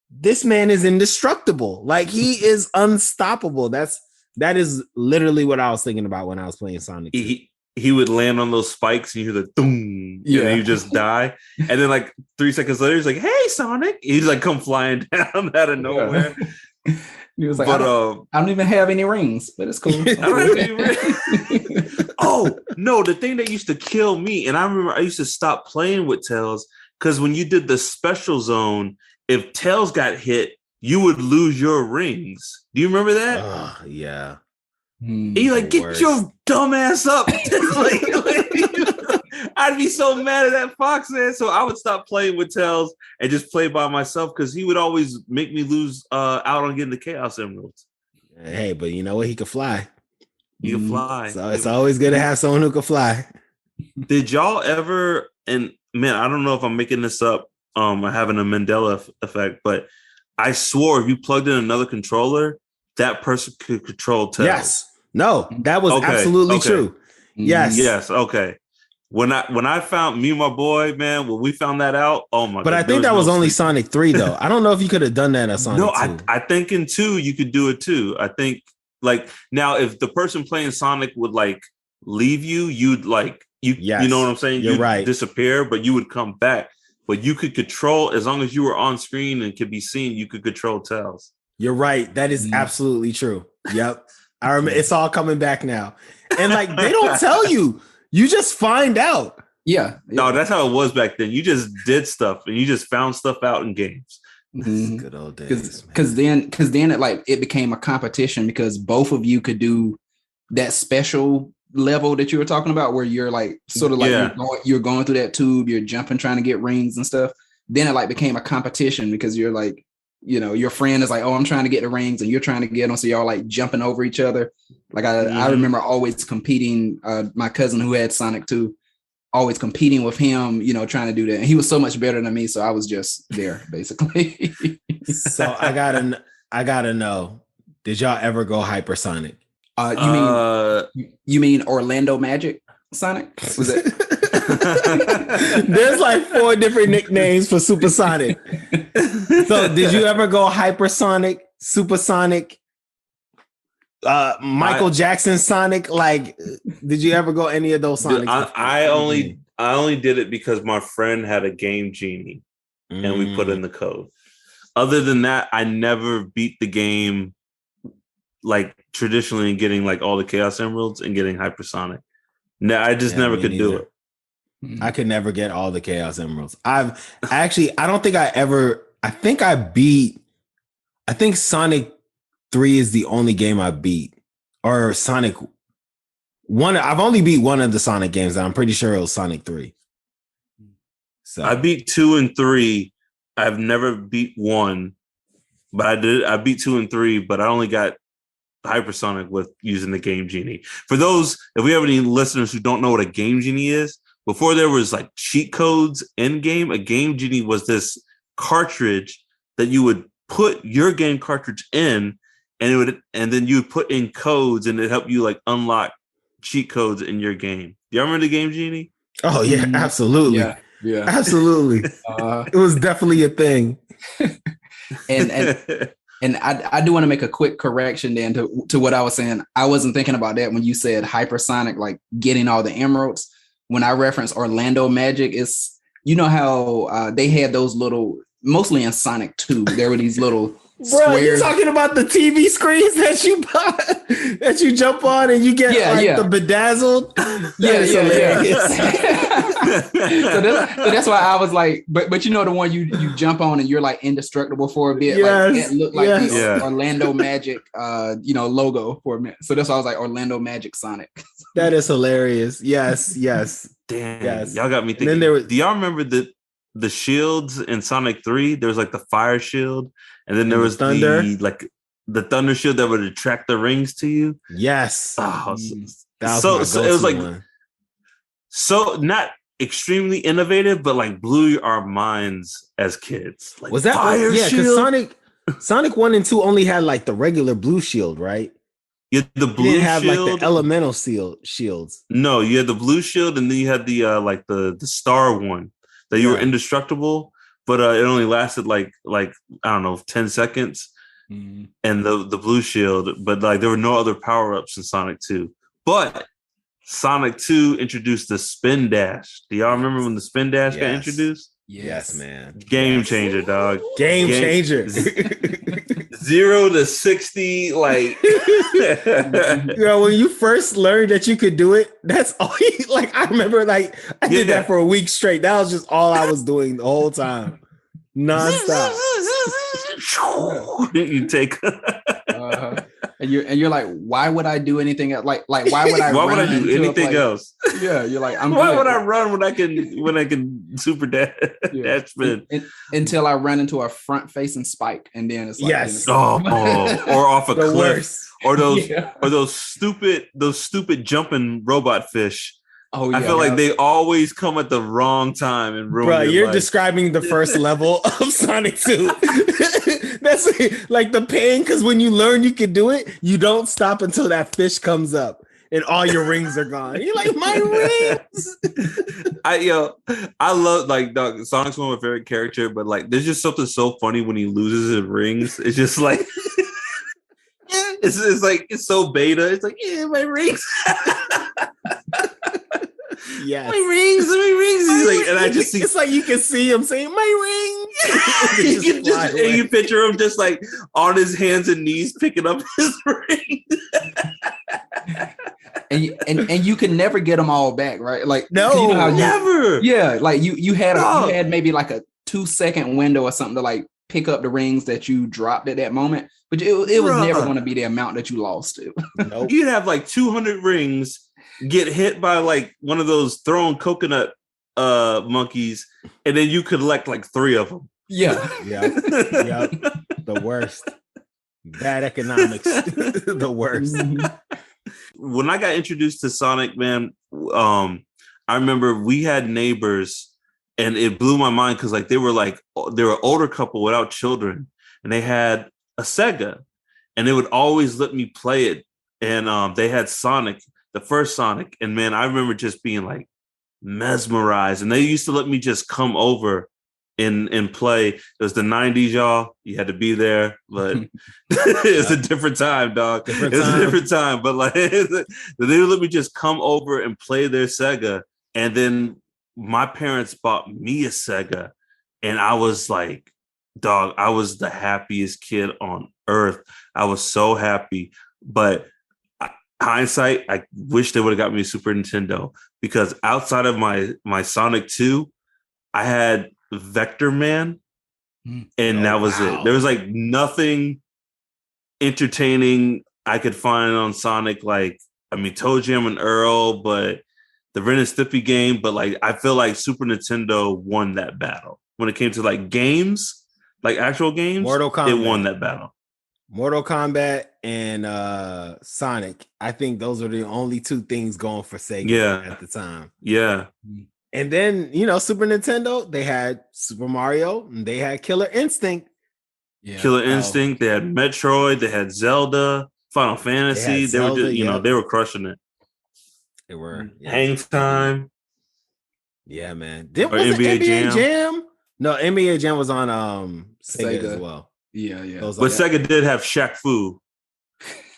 this man is indestructible. Like he is unstoppable. That is literally what I was thinking about when I was playing Sonic 2. He would land on those spikes and you hear the boom, Yeah. and then you just die. And then like 3 seconds later, he's like, "Hey, Sonic!" He's like come flying down out of nowhere. He was like, But I don't even have any rings, but it's cool. I don't even- oh no, the thing that used to kill me, and I remember I used to stop playing with Tails because when you did the special zone, if Tails got hit, you would lose your rings. Do you remember that? Oh, yeah. And you like, the get worst. your dumb ass up. I'd be so mad at that fox, man. So I would stop playing with Tails and just play by myself because he would always make me lose out on getting the Chaos Emeralds. Hey, but you know what? He could fly. He could fly. So it's always good to have someone who can fly. Did y'all ever, and man, I don't know if I'm making this up, or having a Mandela effect, but I swore if you plugged in another controller, that person could control Tails. Yes. No, that was Okay, absolutely okay. true. Yes. Yes. Okay. When I found me and my boy, man, when we found that out, oh my god. But I think that was only Sonic 3, though. I don't know if you could have done that on Sonic 2. I think in 2 you could do it too. I think like now if the person playing Sonic would like leave you, you'd like you know what I'm saying? You're You'd right. disappear, but you would come back. But you could control, as long as you were on screen and could be seen, you could control Tails. You're right. That is absolutely true. Yep. I remember, it's all coming back now. And like they don't tell you. You just find out. Yeah. No, that's how it was back then. You just did stuff and you just found stuff out in games. Mhm. Good old days. Because then it became a competition because both of you could do that special level that you were talking about where you're like sort of like you're going through that tube, you're jumping, trying to get rings and stuff. Then it like became a competition because you're like, you know, your friend is like, oh, I'm trying to get the rings and you're trying to get them. So y'all like jumping over each other. Like I remember always competing, my cousin who had Sonic 2, always competing with him, you know, trying to do that. And he was so much better than me. So I was just there basically. So I gotta know, did y'all ever go hypersonic? You mean Orlando Magic Sonic? Was it? There's like 4 different nicknames for Supersonic. So did you ever go hypersonic, supersonic, Michael Jackson Sonic? Like, did you ever go any of those Sonics? I only did it because my friend had a Game Genie and we put in the code. Other than that, I never beat the game like traditionally and getting like all the Chaos Emeralds and getting hypersonic. No, I just never could do it. I could never get all the Chaos Emeralds. I think Sonic 3 is the only game I beat. Or Sonic 1. I've only beat one of the Sonic games, and I'm pretty sure it was Sonic 3. So I beat 2 and 3. I've never beat 1, but I beat 2 and 3, but I only got hypersonic with using the Game Genie. For those, if we have any listeners who don't know what a Game Genie is, before there was like cheat codes in game, a Game Genie was this cartridge that you would put your game cartridge in, and then you would put in codes, and it helped you like unlock cheat codes in your game. Do you remember the Game Genie? Oh yeah, absolutely. Yeah. Absolutely. It was definitely a thing. And I do want to make a quick correction then to what I was saying. I wasn't thinking about that when you said hypersonic, like getting all the emeralds. When I reference Orlando Magic, it's, you know how they had those little, mostly in Sonic 2, there were these little Bro, you talking about the TV screens that you buy, that you jump on and you get the bedazzled? Yeah. So that's why I was like, but you know the one you jump on and you're like indestructible for a bit. Yes, like it looked like the Orlando Magic logo for a minute. So that's why I was like Orlando Magic Sonic. That is hilarious. Yes. Damn, yes. Y'all got me thinking. Do y'all remember the shields in Sonic 3? There was like the fire shield, and then there was thunder. the thunder shield that would attract the rings to you. Yes. Oh, That was so my it was go-to like one. so not extremely innovative, but like blew our minds as kids. Like, Was that fire yeah, because shield? Sonic 1 and 2 only had like the regular blue shield, right? You had the It blue didn't have like shield. the elemental shields. No, you had the blue shield, and then you had the like the star one that you were Yeah. indestructible, but it only lasted like I don't know 10 seconds. Mhm. And the blue shield, but like there were no other power ups in Sonic 2. But Sonic 2 introduced the spin dash. Do y'all remember when the spin dash got Yes. introduced? Yes, man. Game Yes. changer, dog. Game changer. 0 to 60, like When you first learned that you could do it, that's all you like. I remember like I did Yeah. that for a week straight. That was just all I was doing the whole time. Nonstop. You take And you're like, why would I do anything else? Like why would I why would I run do into a anything place? else? Yeah, you're like, I'm Why good. would I run when I can super dash spin? Until I run into a front facing spike, and then it's like, Yes. then it's- Or off a The cliff, worst. or those Yeah. or those stupid jumping robot fish. Oh yeah, I feel like they always come at the wrong time and ruin Bro, your you're life. describing the first level of Sonic 2. That's like the pain, because when you learn you can do it, you don't stop until that fish comes up and all your rings are gone. You're like, my rings. I love like dog, Sonic's one of my favorite character, but like there's just something so funny when he loses his rings. It's just like it's like it's so beta. It's like, yeah, my rings. Yes. my rings. He's like, and I just see It's like you can see him saying, my ring. and you picture him just like on his hands and knees picking up his ring. and you can never get them all back, right? Like, No, 'cause you know how Never. yeah, like you had No. you had maybe like a 2-second window or something to like pick up the rings that you dropped at that moment, but it was Bruh. never going to be the amount that you lost to. Nope. You'd have like 200 rings, get hit by like one of those throwing coconut monkeys, and then you collect like 3 of them. Yeah. Yep. The worst. Bad economics. The worst. When I got introduced to Sonic, man, I remember we had neighbors, and it blew my mind because like they were older couple without children, and they had a Sega, and they would always let me play it. And they had Sonic, the first Sonic, and man, I remember just being like mesmerized. And they used to let me just come over and play. It was the 90s, y'all. You had to be there, but it's a different time, dog. It's a different time. But like they would let me just come over and play their Sega. And then my parents bought me a Sega, and I was like, dog, I was the happiest kid on earth. I was so happy. But hindsight, I wish they would have got me a Super Nintendo, because outside of my Sonic 2, I had Vector Man, and that was it. There was like nothing entertaining I could find on Sonic. Like, I mean, Toe Jam and Earl, but the Ren and Stimpy game. But like, I feel like Super Nintendo won that battle when it came to like games, like actual games. Mortal Kombat. It won that battle. Mortal Kombat and Sonic. I think those are the only 2 things going for Sega at the time. Yeah. And then, Super Nintendo, they had Super Mario and they had Killer Instinct. Yeah. Killer Instinct. They had Metroid. They had Zelda, Final Fantasy. They were just, they were crushing it. They were. Hang Time. Yeah, man. Or NBA Jam? No, NBA Jam was on Sega as well. Yeah. But Sega did have Shaq Fu.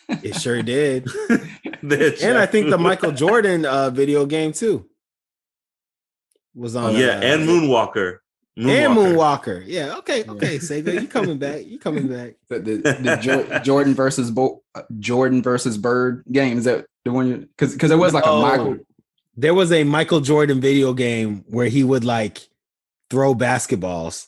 It sure did. And I think the Michael Jordan video game too was on. And Moonwalker. And Moonwalker. Yeah. Okay. Sega, you coming back? The Jordan versus Bird game, is that the one? Because there was like a Michael. There was a Michael Jordan video game where he would like throw basketballs.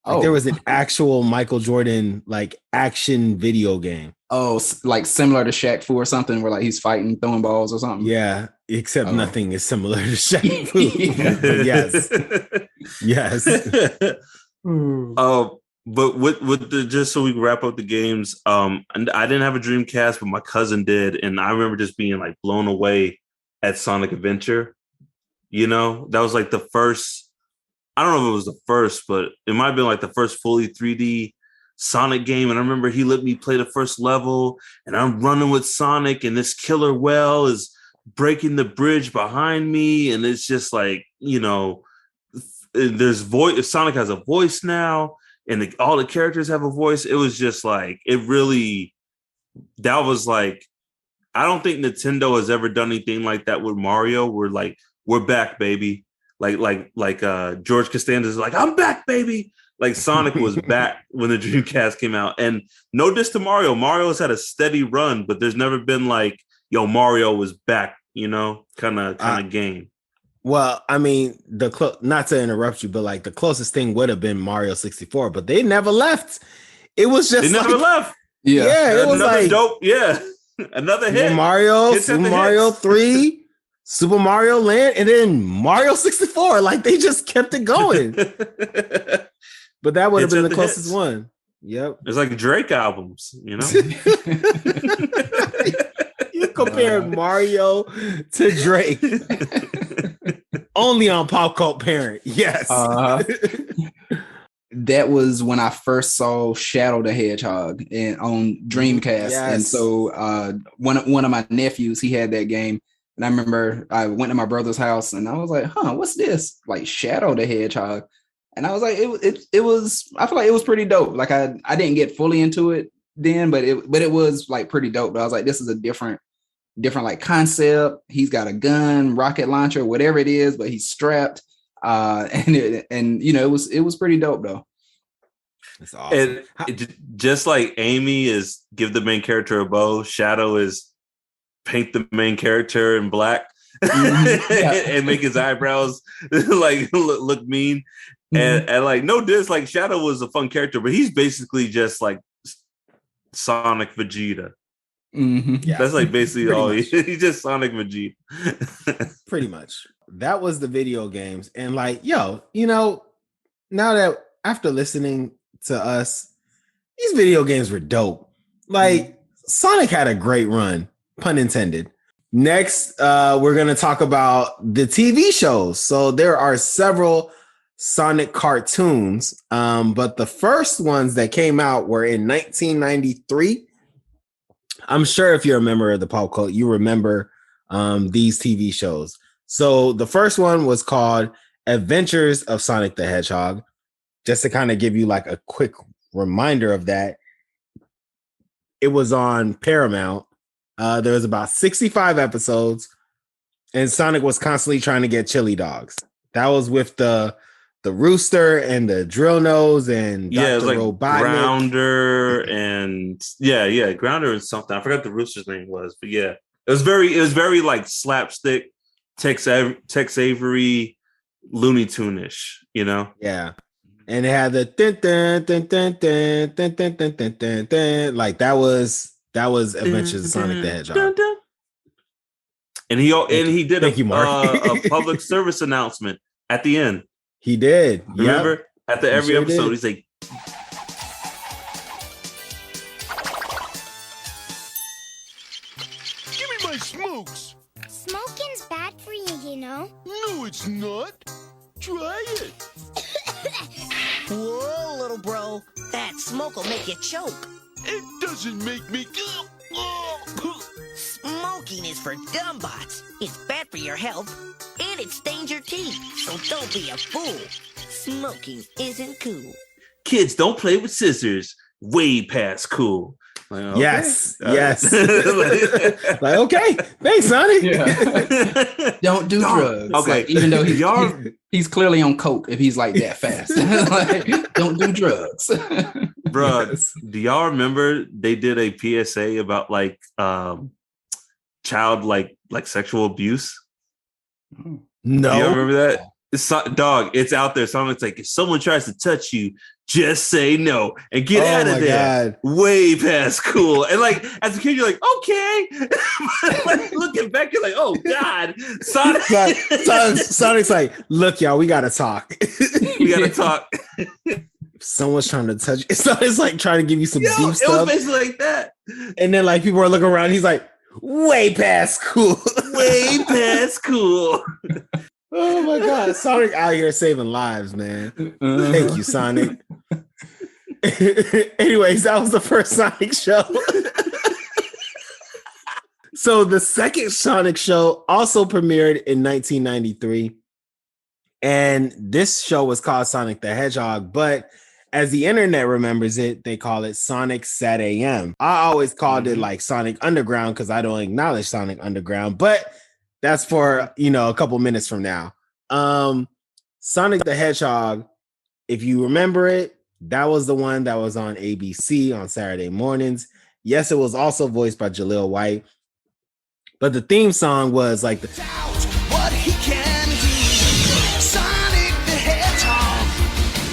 Like, there was an actual Michael Jordan like action video game. Oh, like similar to Shaq Fu or something, where like he's fighting, throwing balls or something. Yeah, except nothing is similar to Shaq Fu. Yes. But with the just so we can wrap up the games, and I didn't have a Dreamcast, but my cousin did, and I remember just being like blown away at Sonic Adventure. You know, that was like the first. I don't know if it was the first, but it might have been like the first fully 3D Sonic game. And I remember he let me play the first level, and I'm running with Sonic, and this killer whale is breaking the bridge behind me, and it's just like, you know, there's voice. Sonic has a voice now, and all the characters have a voice. It was just like it really. That was like, I don't think Nintendo has ever done anything like that with Mario. We're back, baby. Like George Costanza's like, I'm back, baby. Like Sonic was back when the Dreamcast came out. And no diss to Mario. Mario has had a steady run, but there's never been like, yo, Mario was back, you know, kind of game. Well, I mean, not to interrupt you, but like the closest thing would have been Mario 64, but they never left. It was just they never left. Yeah, it was another like dope. Yeah, another hit. Super Mario 3. Super Mario Land, and then Mario 64. Like they just kept it going. But that would have been the closest one. Yep. It's like Drake albums, you know? You compared Mario to Drake. Only on Pop Cult Parent. Yes. That was when I first saw Shadow the Hedgehog on Dreamcast. Yes. And so one of my nephews, he had that game. And I remember I went to my brother's house and I was like, what's this? Like Shadow the Hedgehog. And I was like, it was, I feel like it was pretty dope. Like I didn't get fully into it then, but it was like pretty dope. But I was like, this is a different like concept. He's got a gun, rocket launcher, whatever it is, but he's strapped. And you know, it was pretty dope though. That's awesome. And just like Amy is give the main character a bow, Shadow is paint the main character in black and make his eyebrows like look mean. And like no diss, like Shadow was a fun character, but he's basically just like Sonic Vegeta. Yeah. That's like basically all he's just Sonic Vegeta. Pretty much. That was the video games. And like, yo, you know, now that after listening to us, these video games were dope. Like Sonic had a great run, pun intended. Next, we're going to talk about the TV shows. So there are several Sonic cartoons, but the first ones that came out were in 1993. I'm sure if you're a member of the Pop Cult, you remember these TV shows. So the first one was called Adventures of Sonic the Hedgehog. Just to kind of give you like a quick reminder of that, it was on Paramount. There was about 65 episodes, and Sonic was constantly trying to get chili dogs. That was with the rooster and the drill nose and Dr. It was like Robotnik. Grounder and Grounder and something. I forgot the rooster's name was, but yeah, it was very like slapstick, Tex Avery, Looney Tune-ish, you know? Yeah. And it had the like that was Adventures of Sonic the Hedgehog. And he did a public service announcement at the end. He did. Remember? After every episode, he's like, give me my smokes. Smoking's bad for you, you know. No, it's not. Try it. Whoa, little bro. That smoke will make you choke. It doesn't make me Smoking is for dumbbots. It's bad for your health, and it stains your teeth. So don't be a fool. Smoking isn't cool. kids, don't play with scissors. Way past cool. Like, okay. Yes. Like, okay, thanks, Sonny. Yeah. Don't do drugs. Okay, like, even though he's clearly on coke if he's like that fast. Like, don't do drugs. Bruh, Yes. do y'all remember they did a PSA about like child like sexual abuse? No. Do you remember that? It's out there. Someone's like, if someone tries to touch you, just say no and get out of there. God. Way past cool. And like, as a kid, you're like, okay. Like, looking back, you're like, oh God. Sonic's like, look, y'all, we gotta talk. We gotta talk. someone's trying to touch you. So it's like trying to give you some Yo, deep it was stuff. basically like that. And then like people are looking around. He's like, way past cool. Way past cool. Oh my God. Sonic out here saving lives, man. Thank you, Sonic. Anyways, that was the first Sonic show. So the second Sonic show also premiered in 1993. And this show was called Sonic the Hedgehog, but as the internet remembers it, they call it Sonic Sat AM. I always called it like Sonic Underground because I don't acknowledge Sonic Underground, but that's for, a couple minutes from now. Sonic the Hedgehog, if you remember it, that was the one that was on ABC on Saturday mornings. Yes, it was also voiced by Jaleel White, but the theme song was like what he can do. Sonic the Hedgehog.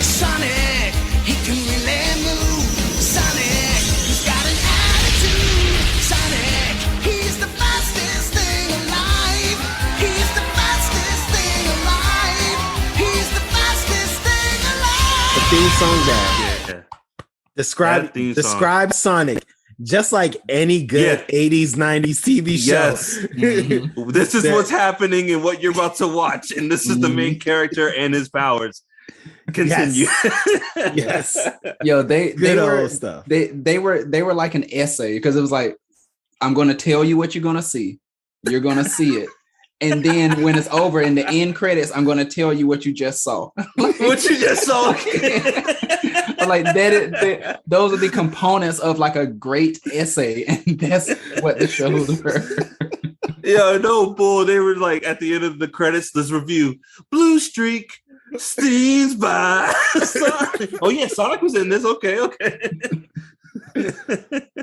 Sonic, he can really move. Sonic, he's got an attitude. Sonic, he's the fastest thing alive. He's the fastest thing alive. He's the fastest thing alive. the theme song that That theme song. describe Sonic just like any good 80s, 90s TV show. Yes. This is what's happening and what you're about to watch. And this is the main character and his powers. Continue. Yes. Yo, they Good were old stuff. they were like an essay because it was like, I'm gonna tell you what you're gonna see. You're gonna see it. And then when it's over in the end credits, I'm gonna tell you what you just saw. What you just saw. Like those are the components of like a great essay, and that's what the shows were. Yeah, no bull. They were like at the end of the credits, this review. Blue streak steams by. Sonic. Oh yeah, Sonic was in this. Okay.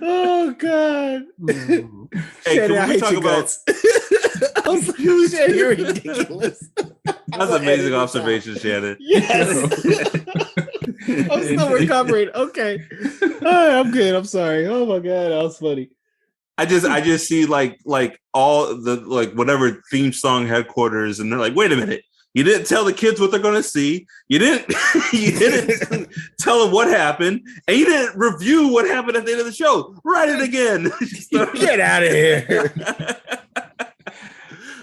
Oh God. Hey, Shannon, I can we hate talk your about guts. I was like, Shannon, you're ridiculous. that's an amazing observation, Shannon. Yes. I'm still recovering. Okay. All right, I'm good. I'm sorry. Oh my God, that was funny. I just see like all the like whatever theme song headquarters, and they're like, wait a minute, you didn't tell the kids what they're gonna see. You didn't tell them what happened, and you didn't review what happened at the end of the show. Write it again. Get out of here.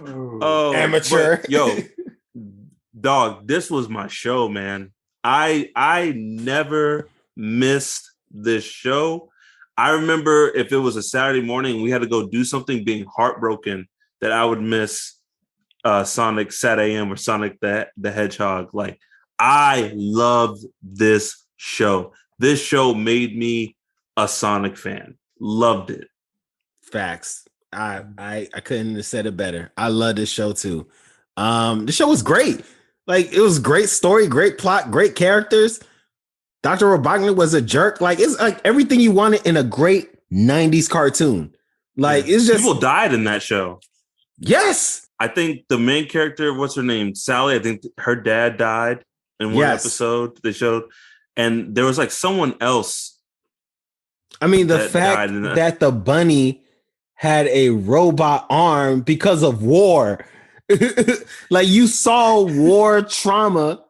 Oh, amateur. but, yo, dog, this was my show, man. I never missed this show. I remember if it was a Saturday morning, we had to go do something, being heartbroken that I would miss Sonic Sat AM or Sonic the Hedgehog. Like, I loved this show. This show made me a Sonic fan. Loved it. Facts. I couldn't have said it better. I love this show too. The show was great. Like, it was great story, great plot, great characters. Dr. Robotnik was a jerk. Like, it's like everything you wanted in a great 90s cartoon. Like, it's just people died in that show. Yes. I think the main character, what's her name? Sally. I think her dad died in one episode they showed. And there was like someone else. I mean, the fact that the bunny had a robot arm because of war. Like, you saw war trauma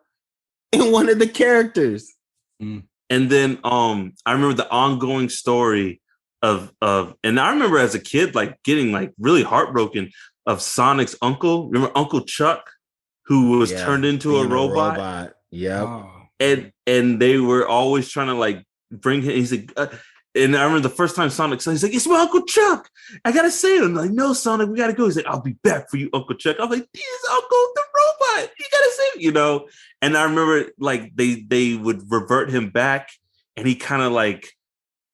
in one of the characters. And then I remember the ongoing story of and I remember as a kid like getting like really heartbroken of Sonic's uncle. Remember Uncle Chuck, who was turned into a robot? Yep. Oh. And they were always trying to like bring him. He's like, and I remember the first time Sonic said, he's like, it's my Uncle Chuck. I gotta save him. I'm like, no, Sonic, we gotta go. He's like, I'll be back for you, Uncle Chuck. I'm like, this Uncle the robot. You gotta save him, And I remember like they would revert him back, and he kind of like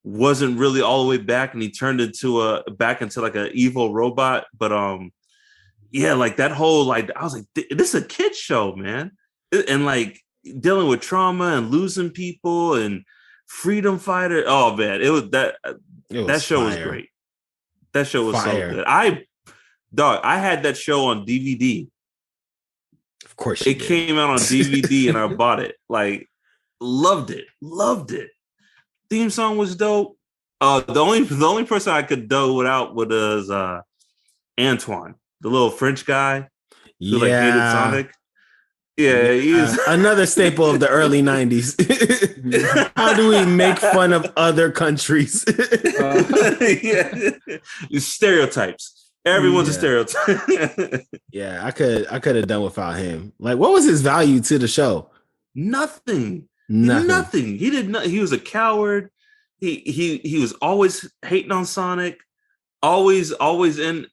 wasn't really all the way back, and he turned into back into like an evil robot. But yeah, like that whole like I was like, this is a kid's show, man, and like dealing with trauma and losing people and freedom fighter. Oh man, that show was great. That show was so good. I had that show on DVD. Of course, it came out on DVD and I bought it. Like, loved it. Theme song was dope. The only person I could do without was Antoine, the little French guy who like hated Sonic. Yeah, he's another staple of the early 90s. How do we make fun of other countries? yeah. Stereotypes. Everyone's a stereotype. Yeah, I could have done without him. Like, what was his value to the show? Nothing. Nothing. He did not. He was a coward. He was always hating on Sonic. Always in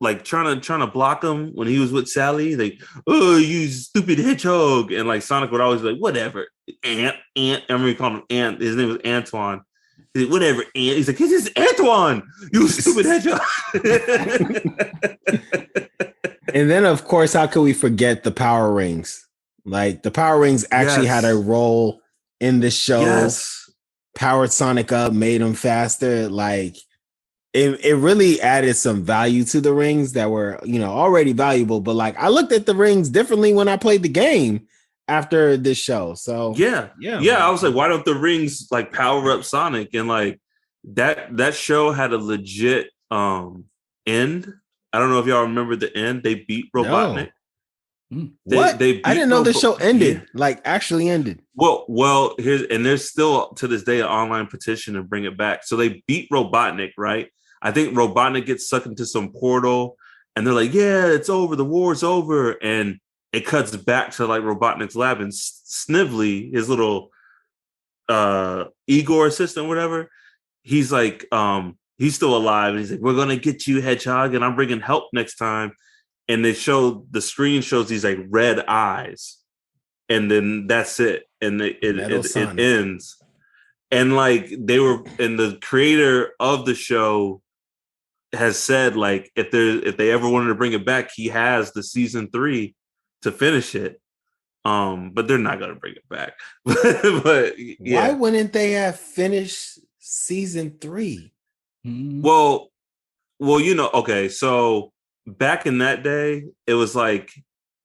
like trying to block him when he was with Sally. Like, oh, you stupid hedgehog, and like Sonic would always be like, whatever, Ant. I remember he called him Ant. His name was Antoine. He's like, whatever, Ant. He's like, this is Antoine, you stupid hedgehog. And then, of course, how could we forget the Power Rings? Like, the Power Rings actually had a role in the show. Yes. Powered Sonic up, made him faster. Like, it really added some value to the rings that were, already valuable. But like, I looked at the rings differently when I played the game after this show. So yeah. I was like, why don't the rings like power up Sonic? And like that show had a legit end. I don't know if y'all remember the end. They beat Robotnik. No. What? I didn't know the show ended. Yeah. Like actually ended. Well, there's still to this day an online petition to bring it back. So they beat Robotnik, right? I think Robotnik gets sucked into some portal, and they're like, "Yeah, it's over. The war's over." And it cuts back to like Robotnik's lab, and Snively, his little Igor assistant, whatever, he's like, he's still alive, and he's like, "We're gonna get you, Hedgehog, and I'm bringing help next time." And the screen shows these like red eyes, and then that's it, and it ends. And like the creator of the show has said, like, if they ever wanted to bring it back, he has the season 3 to finish it. But they're not gonna bring it back. But yeah. Why wouldn't they have finished season 3? Well, okay, so back in that day, it was like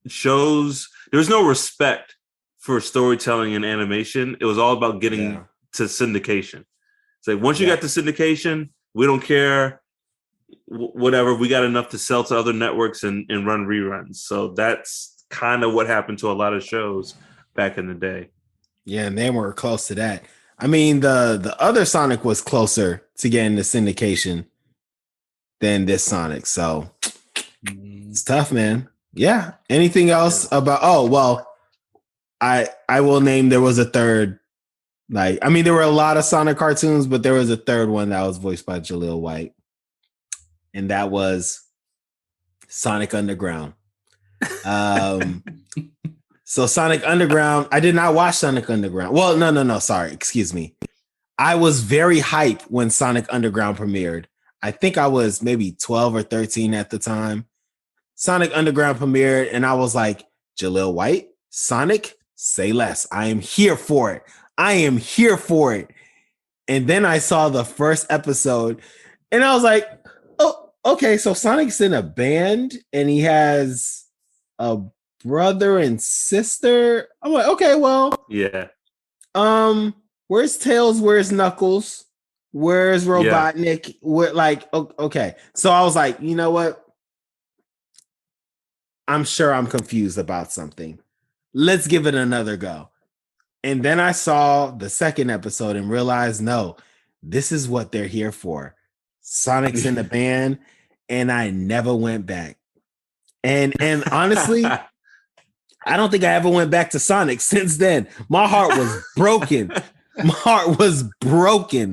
shows, there was no respect for storytelling and animation. It was all about getting to syndication. It's like, once you got to syndication, we don't care. Whatever, we got enough to sell to other networks and run reruns. So that's kind of what happened to a lot of shows back in the day. Yeah, and they were close to that. I mean, the other Sonic was closer to getting the syndication than this Sonic. So it's tough, man. Yeah. Anything else about? Oh, well, I will name, there was a third. Like, I mean, there were a lot of Sonic cartoons, but there was a third one that was voiced by Jaleel White. And that was Sonic Underground. So Sonic Underground, I did not watch Sonic Underground. Well, no, sorry, excuse me. I was very hyped when Sonic Underground premiered. I think I was maybe 12 or 13 at the time. Sonic Underground premiered, and I was like, Jaleel White, Sonic, say less. I am here for it. And then I saw the first episode, and I was like, oh, okay, so Sonic's in a band, and he has a brother and sister. I'm like, okay, well, yeah. Where's Tails? Where's Knuckles? Where's Robotnik? Yeah. Where, like, okay. So I was like, you know what? I'm sure I'm confused about something. Let's give it another go. And then I saw the second episode and realized, no, this is what they're here for. Sonic's in the band, and I never went back. And honestly, I don't think I ever went back to Sonic since then. My heart was broken.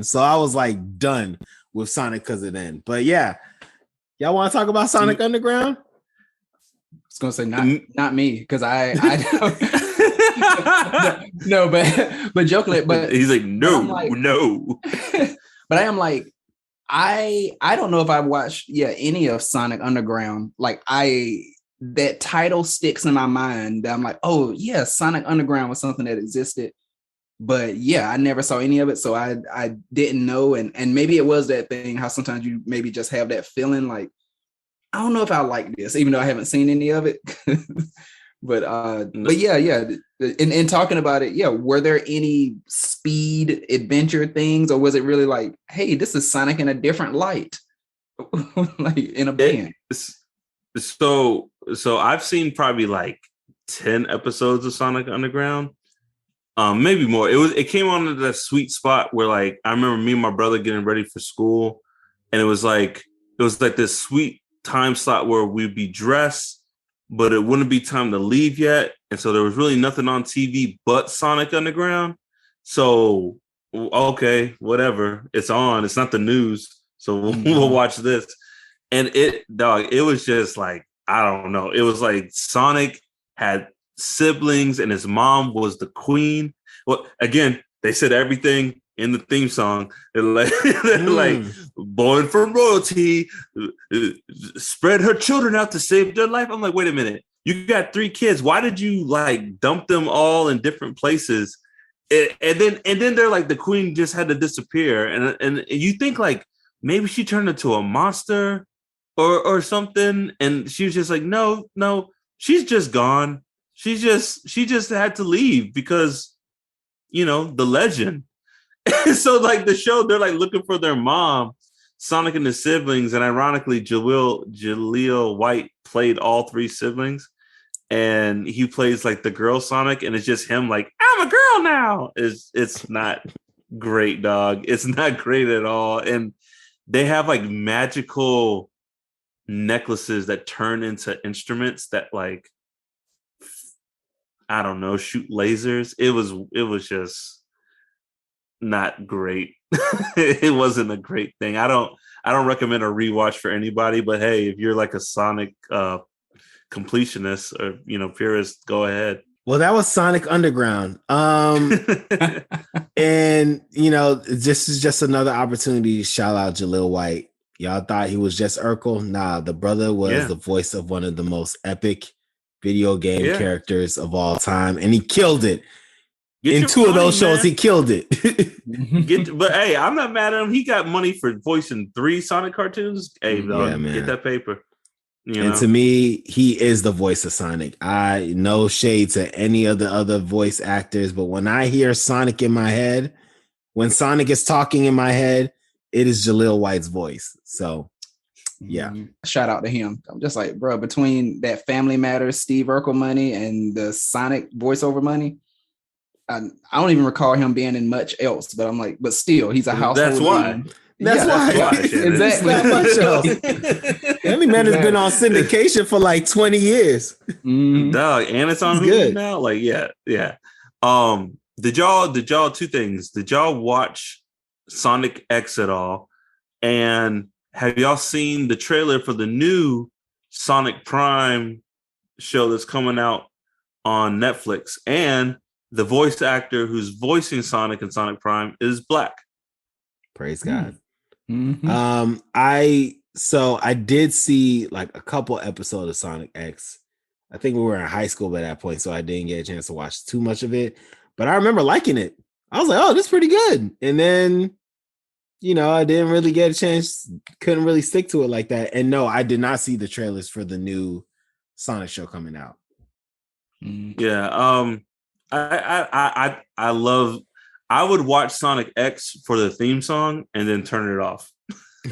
So I was like done with Sonic because of then. But yeah, y'all want to talk about Sonic Underground? I was gonna say not me, because I no, but jokingly, but he's like, no. But I am like, I don't know if I've watched any of Sonic Underground. Like, that title sticks in my mind. That I'm like, oh yeah, Sonic Underground was something that existed. But yeah, I never saw any of it, so I didn't know. And maybe it was that thing, how sometimes you maybe just have that feeling like, I don't know if I like this, even though I haven't seen any of it. But yeah. In talking about it, were there any speed adventure things, or was it really like, hey, this is Sonic in a different light, like in a band? So I've seen probably like 10 episodes of Sonic Underground. Maybe more. It came on at that sweet spot where like I remember me and my brother getting ready for school, and it was like this sweet time slot where we'd be dressed, but it wouldn't be time to leave yet. And so there was really nothing on TV but Sonic Underground. So okay, whatever. It's on. It's not the news. So we'll watch this. And it was just like, I don't know. It was like Sonic had siblings and his mom was the queen. Well, again, they said everything in the theme song. They're like born from royalty, spread her children out to save their life. I'm like, wait a minute. You got 3 kids. Why did you like dump them all in different places? And then they're like, the queen just had to disappear. And you think like maybe she turned into a monster or something. And she was just like, no, she's just gone. She just had to leave because, the legend. So like the show, they're like looking for their mom, Sonic and his siblings. And ironically, Jaleel White played all 3 siblings. And he plays like the girl Sonic, and it's just him like, I'm a girl now. It's not great, dog. It's not great at all. And they have like magical necklaces that turn into instruments that like, I don't know, shoot lasers. It was just not great. It wasn't a great thing. I don't recommend a rewatch for anybody, but hey, if you're like a Sonic completionist or purist, go ahead. Well, that was Sonic Underground. And this is just another opportunity to shout out Jaleel White. Y'all thought he was just Urkel? Nah, the brother was the voice of one of the most epic video game characters of all time, and he killed it. In 2 of those shows, he killed it. But hey, I'm not mad at him. He got money for voicing 3 Sonic cartoons. Hey, dog, get that paper. And to me, he is the voice of Sonic. I no shade to any of the other voice actors, but when I hear Sonic in my head, when Sonic is talking in my head, it is Jaleel White's voice. So, yeah. Shout out to him. I'm just like, bro, between that Family Matters, Steve Urkel money, and the Sonic voiceover money, I don't even recall him being in much else. But I'm like, but still, he's a household. That's why. name. That's why. Exactly. Not much else. Andy Man has been on syndication for like 20 years. Dog, and it's on Hulu now. Like, yeah. Did y'all 2 things? Did y'all watch Sonic X at all? And have y'all seen the trailer for the new Sonic Prime show that's coming out on Netflix? And the voice actor who's voicing Sonic and Sonic Prime is Black. Praise God. I did see like a couple episodes of Sonic X. I think we were in high school by that point, so I didn't get a chance to watch too much of it. But I remember liking it. I was like, oh, this is pretty good. And then, I didn't really get a chance, couldn't really stick to it like that. And no, I did not see the trailers for the new Sonic show coming out. Yeah. I would watch Sonic X for the theme song and then turn it off.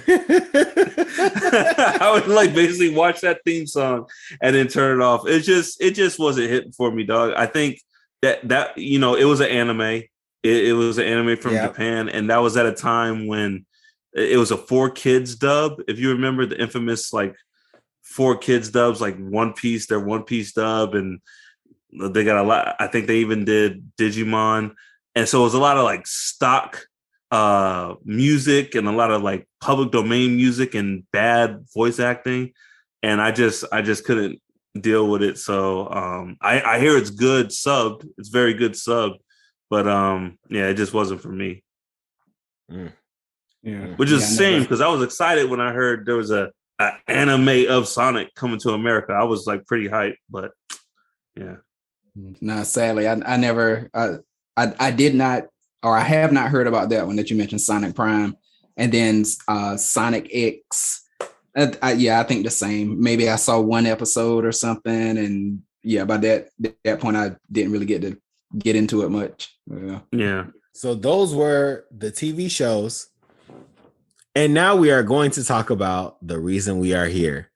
I would like basically watch that theme song and then turn it off. It just wasn't hitting for me, dog. I think that it was an anime. It was an anime from Japan, and that was at a time when it was a 4Kids dub. If you remember the infamous like 4Kids dubs, like One Piece, their One Piece dub, and they got a lot. I think they even did Digimon, and so it was a lot of like stock music and a lot of like public domain music and bad voice acting, and I just couldn't deal with it. So I hear it's good subbed. It's very good subbed, but it just wasn't for me. Which is a shame because I was excited when I heard there was a anime of Sonic coming to America. I was like pretty hyped, but yeah. No, sadly, I never, I did not, or I have not heard about that one that you mentioned, Sonic Prime, and then Sonic X. I think the same. Maybe I saw 1 episode or something, and by that point, I didn't really get into it much. Yeah. So those were the TV shows, and now we are going to talk about the reason we are here.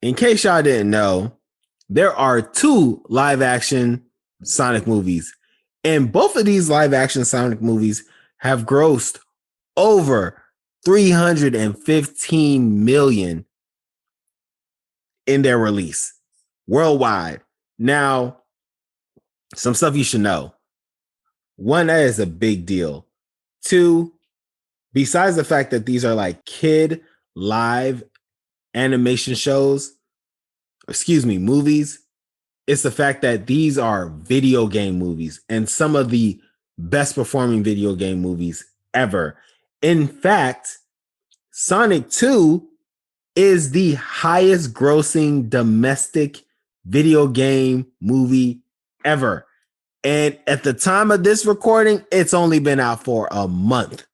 In case y'all didn't know, there are 2 live action Sonic movies, and both of these live action Sonic movies have grossed over 315 million in their release worldwide. Now, some stuff you should know. 1, that is a big deal. 2, besides the fact that these are like kid live animation shows, movies, it's the fact that these are video game movies and some of the best performing video game movies ever. In fact, Sonic 2 is the highest grossing domestic video game movie ever. And at the time of this recording, it's only been out for a month.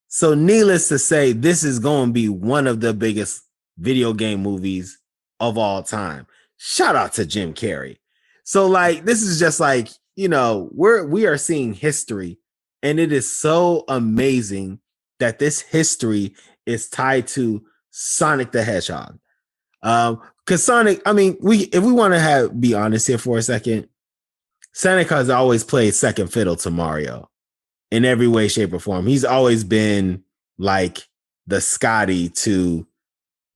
So needless to say, this is going to be one of the biggest video game movies of all time. Shout out to Jim Carrey. So like, this is just like, you know, we are seeing history, and it is so amazing that this history is tied to Sonic the Hedgehog. Because Sonic, I mean, if we want to be honest here for a second, Sonic has always played second fiddle to Mario in every way, shape, or form. He's always been like the Scotty to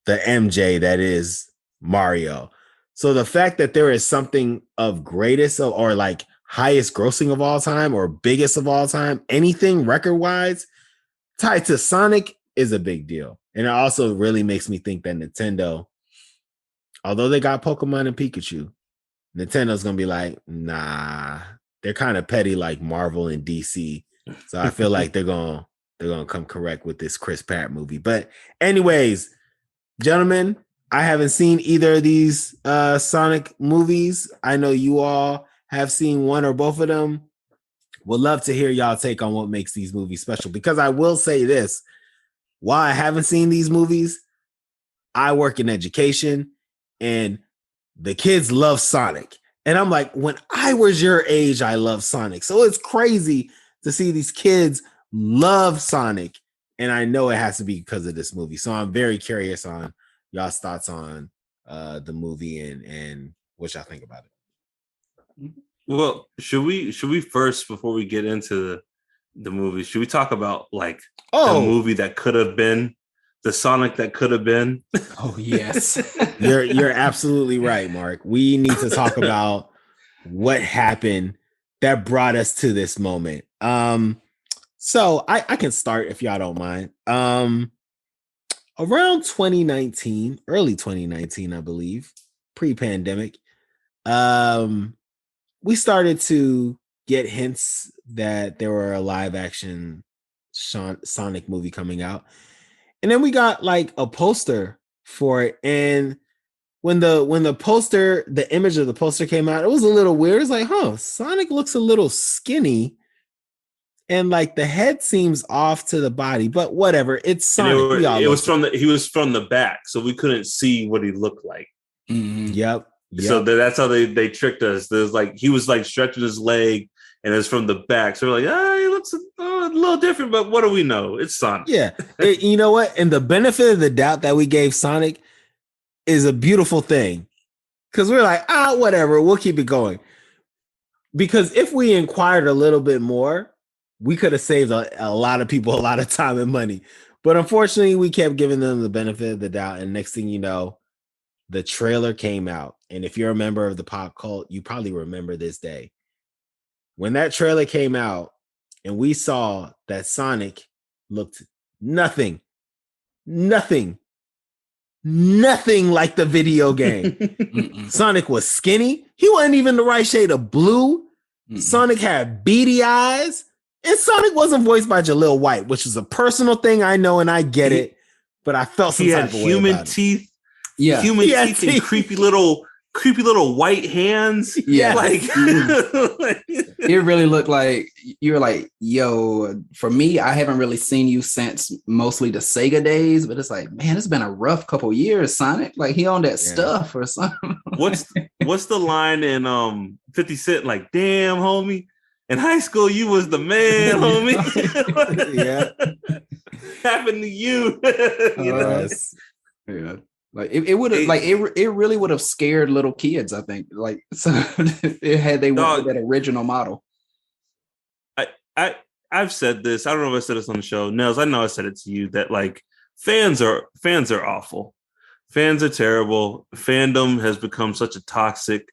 the MJ that is Mario. So the fact that there is something of greatest or like highest grossing of all time or biggest of all time, anything record-wise tied to Sonic is a big deal. And it also really makes me think that Nintendo, although they got Pokemon and Pikachu, Nintendo's going to be like, nah, they're kind of petty like Marvel and DC. So I feel like they're going to come correct with this Chris Pratt movie. But anyways, gentlemen, I haven't seen either of these Sonic movies. I know you all have seen one or both of them. Would love to hear y'all take on what makes these movies special, because I will say this, while I haven't seen these movies, I work in education and the kids love Sonic. And I'm like, when I was your age, I love Sonic. So it's crazy to see these kids love Sonic. And I know it has to be because of this movie. So I'm very curious on y'all's thoughts on the movie and what y'all think about it. Well, should we first, before we get into the movie, should we talk about like the movie that could have been, the Sonic that could have been? Oh yes. You're absolutely right, Mark. We need to talk about what happened that brought us to this moment. So I can start if y'all don't mind. Around 2019, early 2019, I believe, pre-pandemic, we started to get hints that there were a live action Sonic movie coming out. And then we got like a poster for it. And when the poster, the image of the poster came out, it was a little weird. It's like, Sonic looks a little skinny. And like the head seems off to the body, but whatever. It's Sonic. He was from the back, so we couldn't see what he looked like. Mm-hmm. Yep. So that's how they tricked us. There's like he was like stretching his leg, and it's from the back. So we're like, he looks a little different, but what do we know? It's Sonic. Yeah. You know what? And the benefit of the doubt that we gave Sonic is a beautiful thing, because we're like, whatever, we'll keep it going. Because if we inquired a little bit more, we could have saved a lot of people a lot of time and money. But unfortunately, we kept giving them the benefit of the doubt. And next thing you know, the trailer came out. And if you're a member of the pop cult, you probably remember this day. When that trailer came out and we saw that Sonic looked nothing like the video game. Sonic was skinny. He wasn't even the right shade of blue. Sonic had beady eyes. And Sonic wasn't voiced by Jaleel White, which is a personal thing, I know, and I get it. But I felt some type of way human teeth. Yeah, human teeth and creepy little white hands. Yeah, like it really looked like you were like, yo. For me, I haven't really seen you since mostly the Sega days, but it's like, man, it's been a rough couple years, Sonic. Like he on that stuff or something. What's the line in 50 Cent? Like, damn, homie. In high school, you was the man, homie. Yeah. Happened to you. Yes. Yeah. Like it would have it really would have scared little kids, I think. Like so had they went with that original model. I've said this. I don't know if I said this on the show. Nels, I know I said it to you that like fans are awful. Fans are terrible. Fandom has become such a toxic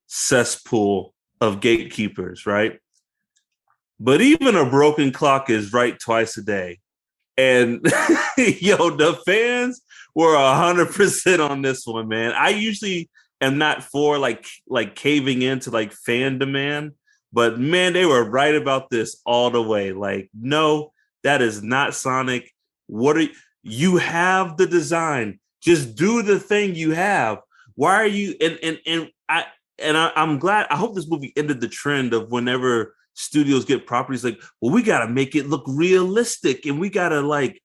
cesspool of gatekeepers, right? But even a broken clock is right twice a day. And yo, the fans were 100% on this one, man. I usually am not for like caving into like fan demand, but man, they were right about this all the way. Like, no, that is not Sonic. You have the design. Just do the thing you have. Why are you I'm glad. I hope this movie ended the trend of whenever studios get properties like, well, we got to make it look realistic, and we got to like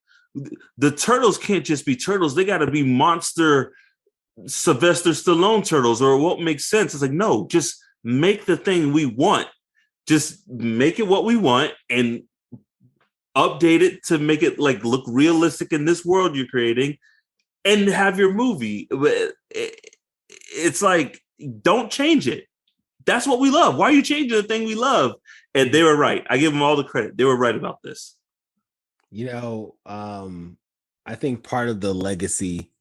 the turtles can't just be turtles. They got to be monster Sylvester Stallone turtles, or it won't make sense. It's like, no, just make the thing we want. Just make it what we want and update it to make it like look realistic in this world you're creating, and have your movie. It's like, don't change it. That's what we love. Why are you changing the thing we love? And they were right. I give them all the credit. They were right about this. You know, I think part of the legacy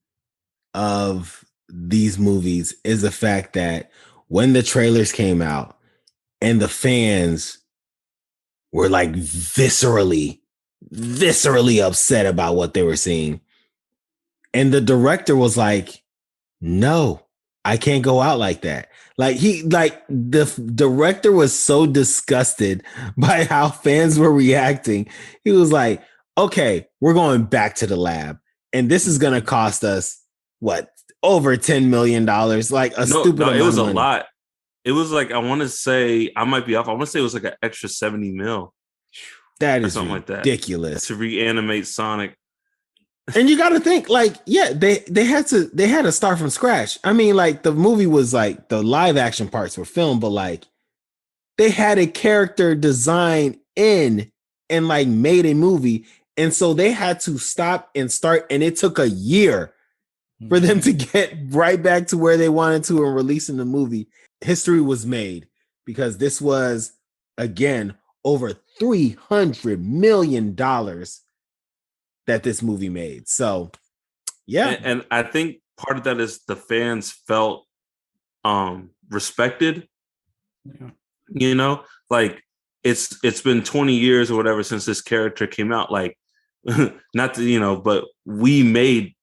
of these movies is the fact that when the trailers came out and the fans were like viscerally upset about what they were seeing, and the director was like, no, I can't go out like that. Like the director was so disgusted by how fans were reacting. He was like, okay, we're going back to the lab, and this is going to cost us what, over $10 million? Like stupid amount it was of a money. lot. It was like, I want to say, I might be off. I want to say it was like an extra 70 mil. That is something like that. Ridiculous. To reanimate Sonic. And you got to think, like, yeah, they had to start from scratch. I mean, like, the movie was like, the live action parts were filmed, but like they had a character design in and like made a movie, and so they had to stop and start, and it took a year for them to get right back to where they wanted to and releasing the movie. History was made because this was, again, over $300 million that this movie made. So, yeah. And I think part of that is the fans felt respected. Yeah. You know, like it's been 20 years or whatever since this character came out. Like, not to, you know, but we made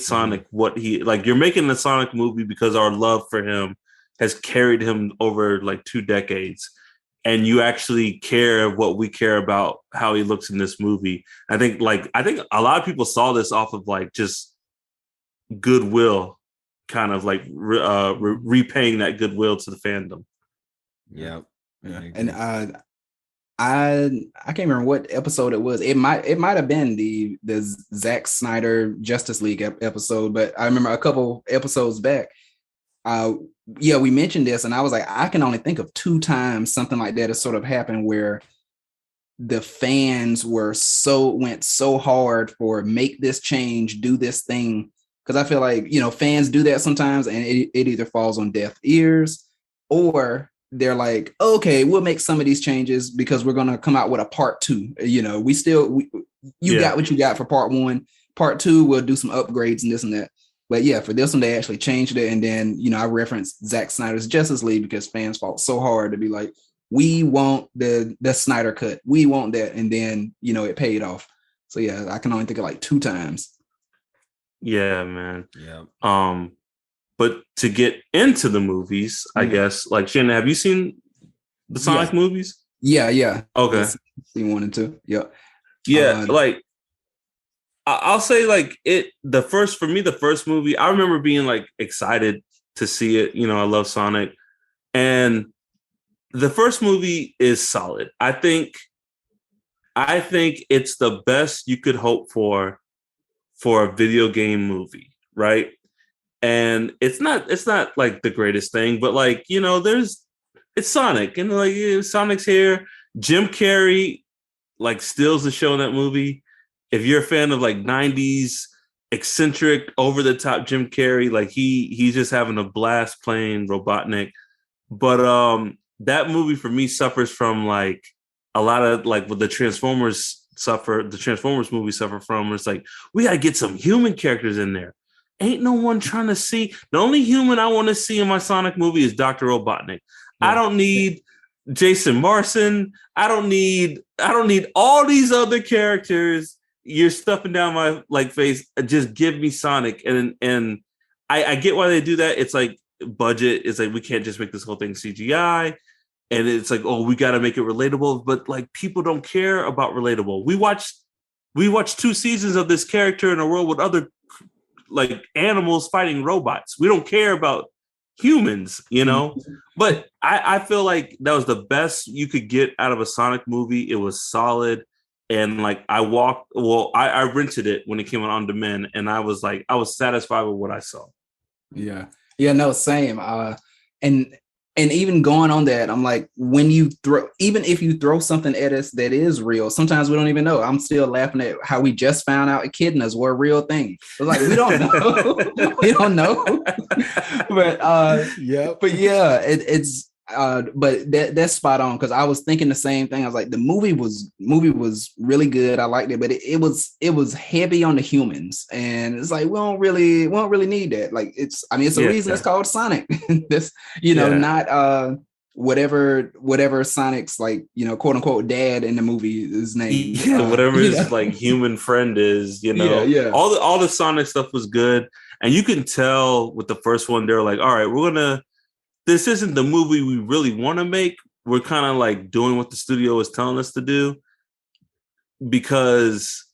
Sonic what he, like, you're making the Sonic movie because our love for him has carried him over like 2 decades. And you actually care what we care about how he looks in this movie. I think a lot of people saw this off of like just goodwill, kind of like repaying that goodwill to the fandom. Yeah. And I can't remember what episode it was. It might have been the Zack Snyder Justice League episode, but I remember a couple episodes back. We mentioned this, and I was like, I can only think of 2 times something like that has sort of happened where the fans went so hard for make this change, do this thing. Because I feel like, you know, fans do that sometimes, and it either falls on deaf ears, or they're like, okay, we'll make some of these changes because we're going to come out with a part 2. You know, got what you got for part 1. Part 2, we'll do some upgrades and this and that. But yeah, for this one, they actually changed it. And then, you know, I referenced Zack Snyder's Justice League because fans fought so hard to be like, we want the Snyder cut. We want that. And then, you know, it paid off. So yeah, I can only think of like 2 times. Yeah, man. Yeah. But to get into the movies, I guess, like, Shannon, have you seen the Sonic movies? Yeah. Okay. Seen 1 and 2. Yeah. Yeah, like, I'll say, like, the first movie, I remember being like excited to see it. You know, I love Sonic, and the first movie is solid. I think it's the best you could hope for a video game movie, right? And it's not like the greatest thing, but like, you know, it's Sonic, and like, Sonic's here. Jim Carrey like steals the show in that movie. If you're a fan of like 90s eccentric, over the top Jim Carrey. Like he's just having a blast playing Robotnik. But that movie for me suffers from like a lot of like what the Transformers movies suffer from. It's like we gotta get some human characters in there. Ain't no one trying to see. The only human I want to see in my Sonic movie is Dr. Robotnik. Yeah. I don't need Jason Marsden. I don't need all these other characters. You're stuffing down my like face. Just give me Sonic. And I get why they do that. It's like budget. It's like we can't just make this whole thing CGI. And it's like, oh, we got to make it relatable. But like people don't care about relatable. We watched 2 seasons of this character in a world with other like animals fighting robots. We don't care about humans, you know. But I feel like that was the best you could get out of a Sonic movie. It was solid. And like I rented it when it came on demand, and I was satisfied with what I saw. Yeah, no, same. And even going on that, I'm like, even if you throw something at us that is real, sometimes we don't even know. I'm still laughing at how we just found out echidnas were a real thing. It's like, we don't know. We don't know. But yeah, it's but that's spot on, because I was thinking the same thing. I was like, the movie was really good. I liked it, but it was heavy on the humans, and it's like we don't really need that. Like it's a reason it's called Sonic. This, not whatever Sonic's like, quote unquote dad in the movie is named. Yeah, whatever his like human friend is. Yeah. All the Sonic stuff was good, and you can tell with the first one they're like, all right, this isn't the movie we really want to make. We're kind of like doing what the studio is telling us to do, because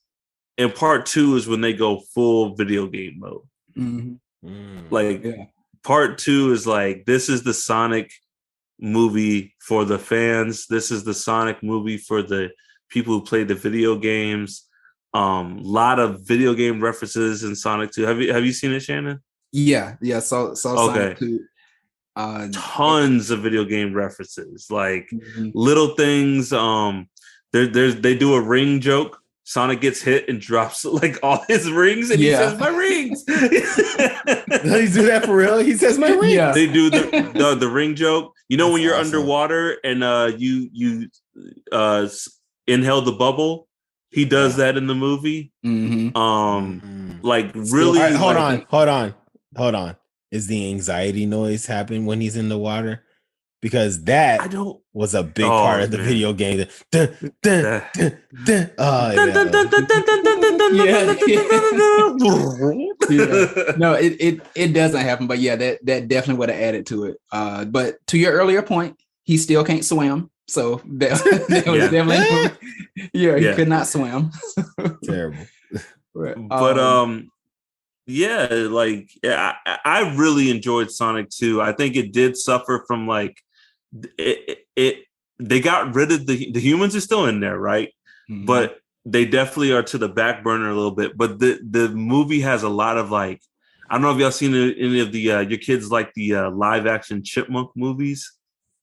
in part 2 is when they go full video game mode. Mm-hmm. Part 2 is like, this is the Sonic movie for the fans. This is the Sonic movie for the people who play the video games. Lot of video game references in Sonic 2. Have you seen it, Shannon? Yeah. So Sonic 2. Tons of video game references, like little things. They do a ring joke. Sonic gets hit and drops like all his rings, and he says, "My rings." He do that for real? He says, "My rings." Yeah. They do the ring joke. When you're underwater and you inhale the bubble. He does that in the movie. Like really. Right, hold on. Is the anxiety noise happen when he's in the water? Because that was a big part of the video game. No, it doesn't happen, but yeah, that definitely would have added to it. But to your earlier point, he still can't swim, so that was definitely he could not swim. Terrible. But yeah, like I really enjoyed Sonic 2. I think it did suffer from like they got rid of the humans are still in there, right? Mm-hmm. But they definitely are to the back burner a little bit. But the movie has a lot of like, I don't know if y'all seen any of the your kids like the live action Chipmunk movies.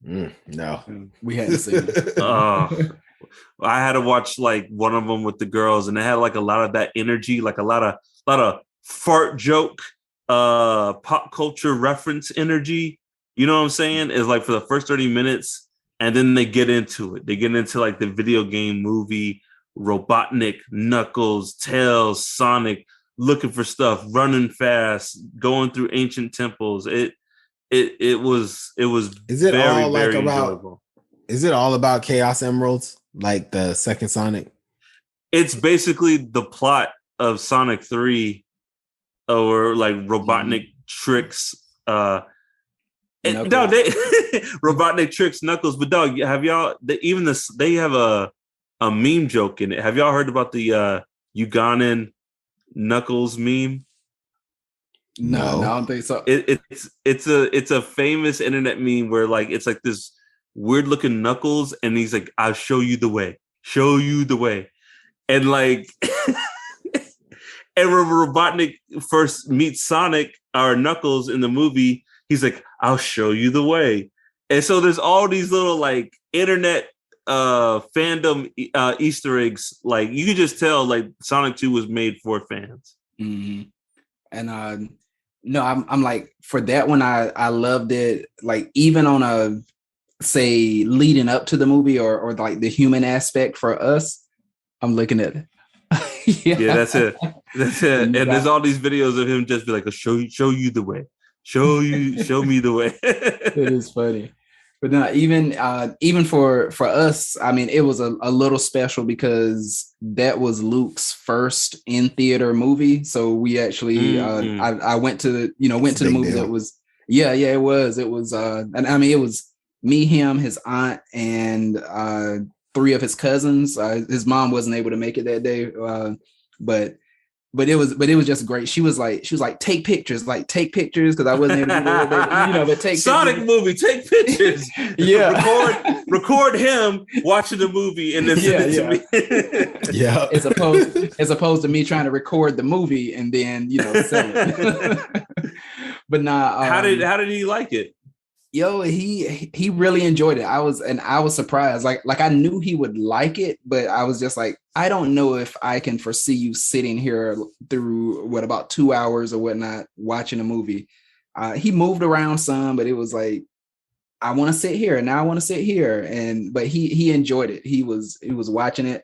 No, we hadn't seen it. I had to watch like one of them with the girls, and it had like a lot of that energy, like a lot of fart joke, pop culture reference energy. You know what I'm saying? It's like for the first 30 minutes, and then they get into it. They get into like the video game movie, Robotnik, Knuckles, Tails, Sonic, looking for stuff, running fast, going through ancient temples. It was is it very, all like very about enjoyable. Is it all about Chaos Emeralds, like the second Sonic? It's basically the plot of Sonic 3, or like Robotnik tricks. Robotnik tricks Knuckles. But dog, have y'all? They have a meme joke in it. Have y'all heard about the Ugandan Knuckles meme? No, I don't think so. It's a famous internet meme where like it's like this weird looking Knuckles, and he's like, "I'll show you the way. Show you the way," and like. And when Robotnik first meets Sonic or Knuckles in the movie, he's like, "I'll show you the way." And so there's all these little like internet fandom Easter eggs. Like you can just tell like Sonic 2 was made for fans. Mhm. And no, I'm like, for that one, I loved it. Like, even on a, say, leading up to the movie, or like the human aspect for us, I'm looking at it. Yeah, that's it. That's it. You And there's got- all these videos of him just be like, show you the way. Show me the way. It is funny. But no, even for us, I mean, it was a little special because that was Luke's first in theater movie. So we actually I went to the It's a the big movie deal. that was it was and I mean, it was me, him, his aunt, and three of his cousins. His mom wasn't able to make it that day, but it was just great. She was like, take pictures, because I wasn't able to do that day. But take Sonic pictures. movie, take pictures. Yeah. record him watching the movie and then send it to me. Yeah. as opposed to me trying to record the movie and then sell it. But nah, How did he like it? yo, he really enjoyed it. I was surprised. Like I knew he would like it, but I was just like, I don't know if I can foresee you sitting here through about 2 hours or whatnot watching a movie. He moved around some, but it was like, I want to sit here and now I want to sit here. But he enjoyed it. He was watching it.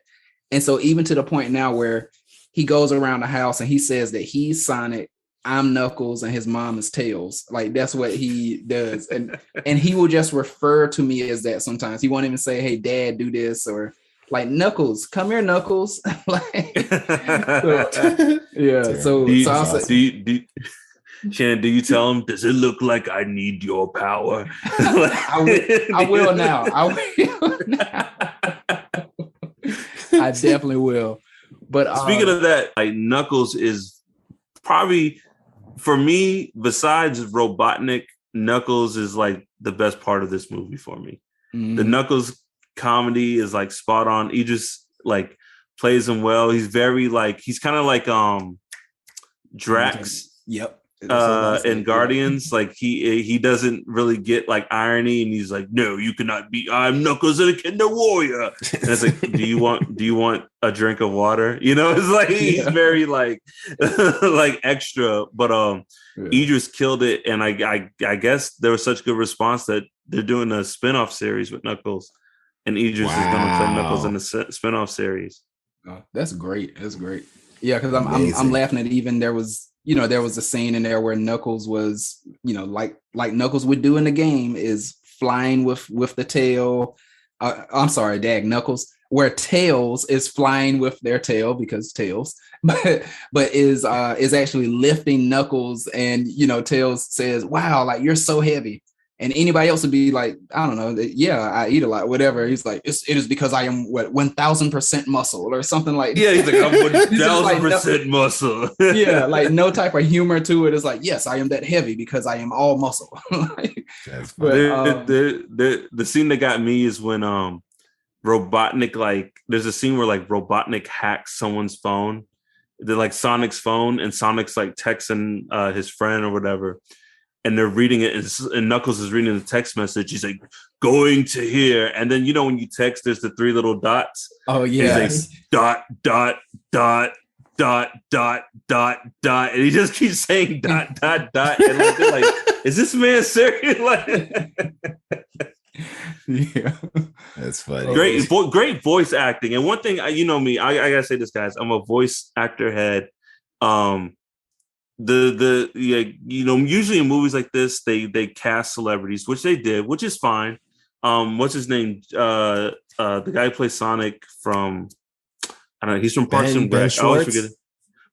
And so even to the point now where he goes around the house and he says that he's Sonic, I'm Knuckles, and his mom is Tails. Like, that's what he does. And he will just refer to me as that sometimes. He won't even say, hey, Dad, do this, or like, Knuckles, come here, Knuckles. Yeah. So Shannon, do you tell him, does it look like I need your power? I will now. I definitely will. But speaking of that, like, Knuckles is probably, for me, besides Robotnik, Knuckles is like the best part of this movie for me. Mm-hmm. The Knuckles comedy is like spot on. He just like plays him well. He's very like, he's kind of like Drax. Yep. In Guardians, like he doesn't really get like irony, and he's like, no, you cannot be, I'm Knuckles and a Kinder Warrior. And it's like, do you want a drink of water? It's like, he's very like like extra. But Idris killed it, and I guess there was such good response that they're doing a spinoff series with Knuckles, and Idris is going to play Knuckles in the spinoff series. Oh, that's great. That's great. Yeah, because I'm laughing at, even there was a scene in there where Knuckles was, like Knuckles would do in the game, is flying with the tail. I'm sorry, Dag Knuckles, where Tails is flying with their tail, because Tails, but is actually lifting Knuckles, and Tails says, "Wow, like, you're so heavy." And anybody else would be like, I don't know, yeah, I eat a lot, whatever. He's like, it is because I am 1,000% muscle, or something like that. Yeah, he's like, I'm 1,000% muscle. Yeah, like, no type of humor to it. It's like, yes, I am that heavy because I am all muscle. The scene that got me is when Robotnik, like, there's a scene where like Robotnik hacks someone's phone. They're like Sonic's phone, and Sonic's like texting his friend or whatever. And they're reading it, and Knuckles is reading the text message. He's like, going to here. And then, when you text, there's the 3 little dots. Oh, yeah. He's like, dot, dot, dot, dot, dot, dot, dot. And he just keeps saying dot, dot, dot. And like, they're like, is this man serious? Yeah. That's funny. Great voice acting. And one thing, you know me, I gotta say this, guys. I'm a voice actor head. Usually in movies like this, they cast celebrities, which they did, which is fine. What's his name? The guy who plays Sonic from, I don't know, he's from Parks and Rec. I always forget it.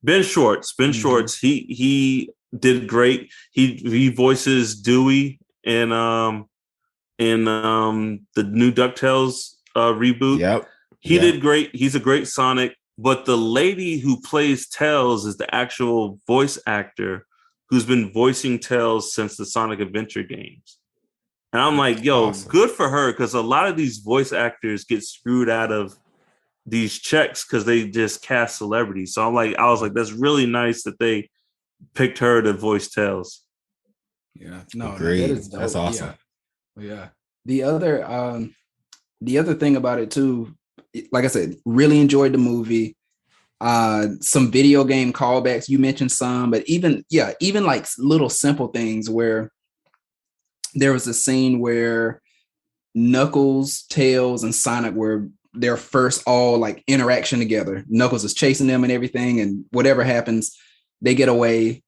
Ben Schwartz. Ben Schwartz. He did great. He voices Dewey in the new DuckTales reboot. Yep. He did great. He's a great Sonic. But the lady who plays Tails is the actual voice actor who's been voicing Tails since the Sonic Adventure games. And I'm like, yo, awesome. Good for her, because a lot of these voice actors get screwed out of these checks because they just cast celebrities. So I was like, that's really nice that they picked her to voice Tails. Yeah, no, that's awesome. Yeah. The other thing about it too, like I said, really enjoyed the movie. Some video game callbacks. You mentioned some, but even like little simple things where there was a scene where Knuckles, Tails, and Sonic were their first all like interaction together. Knuckles is chasing them and everything, and whatever happens, they get away.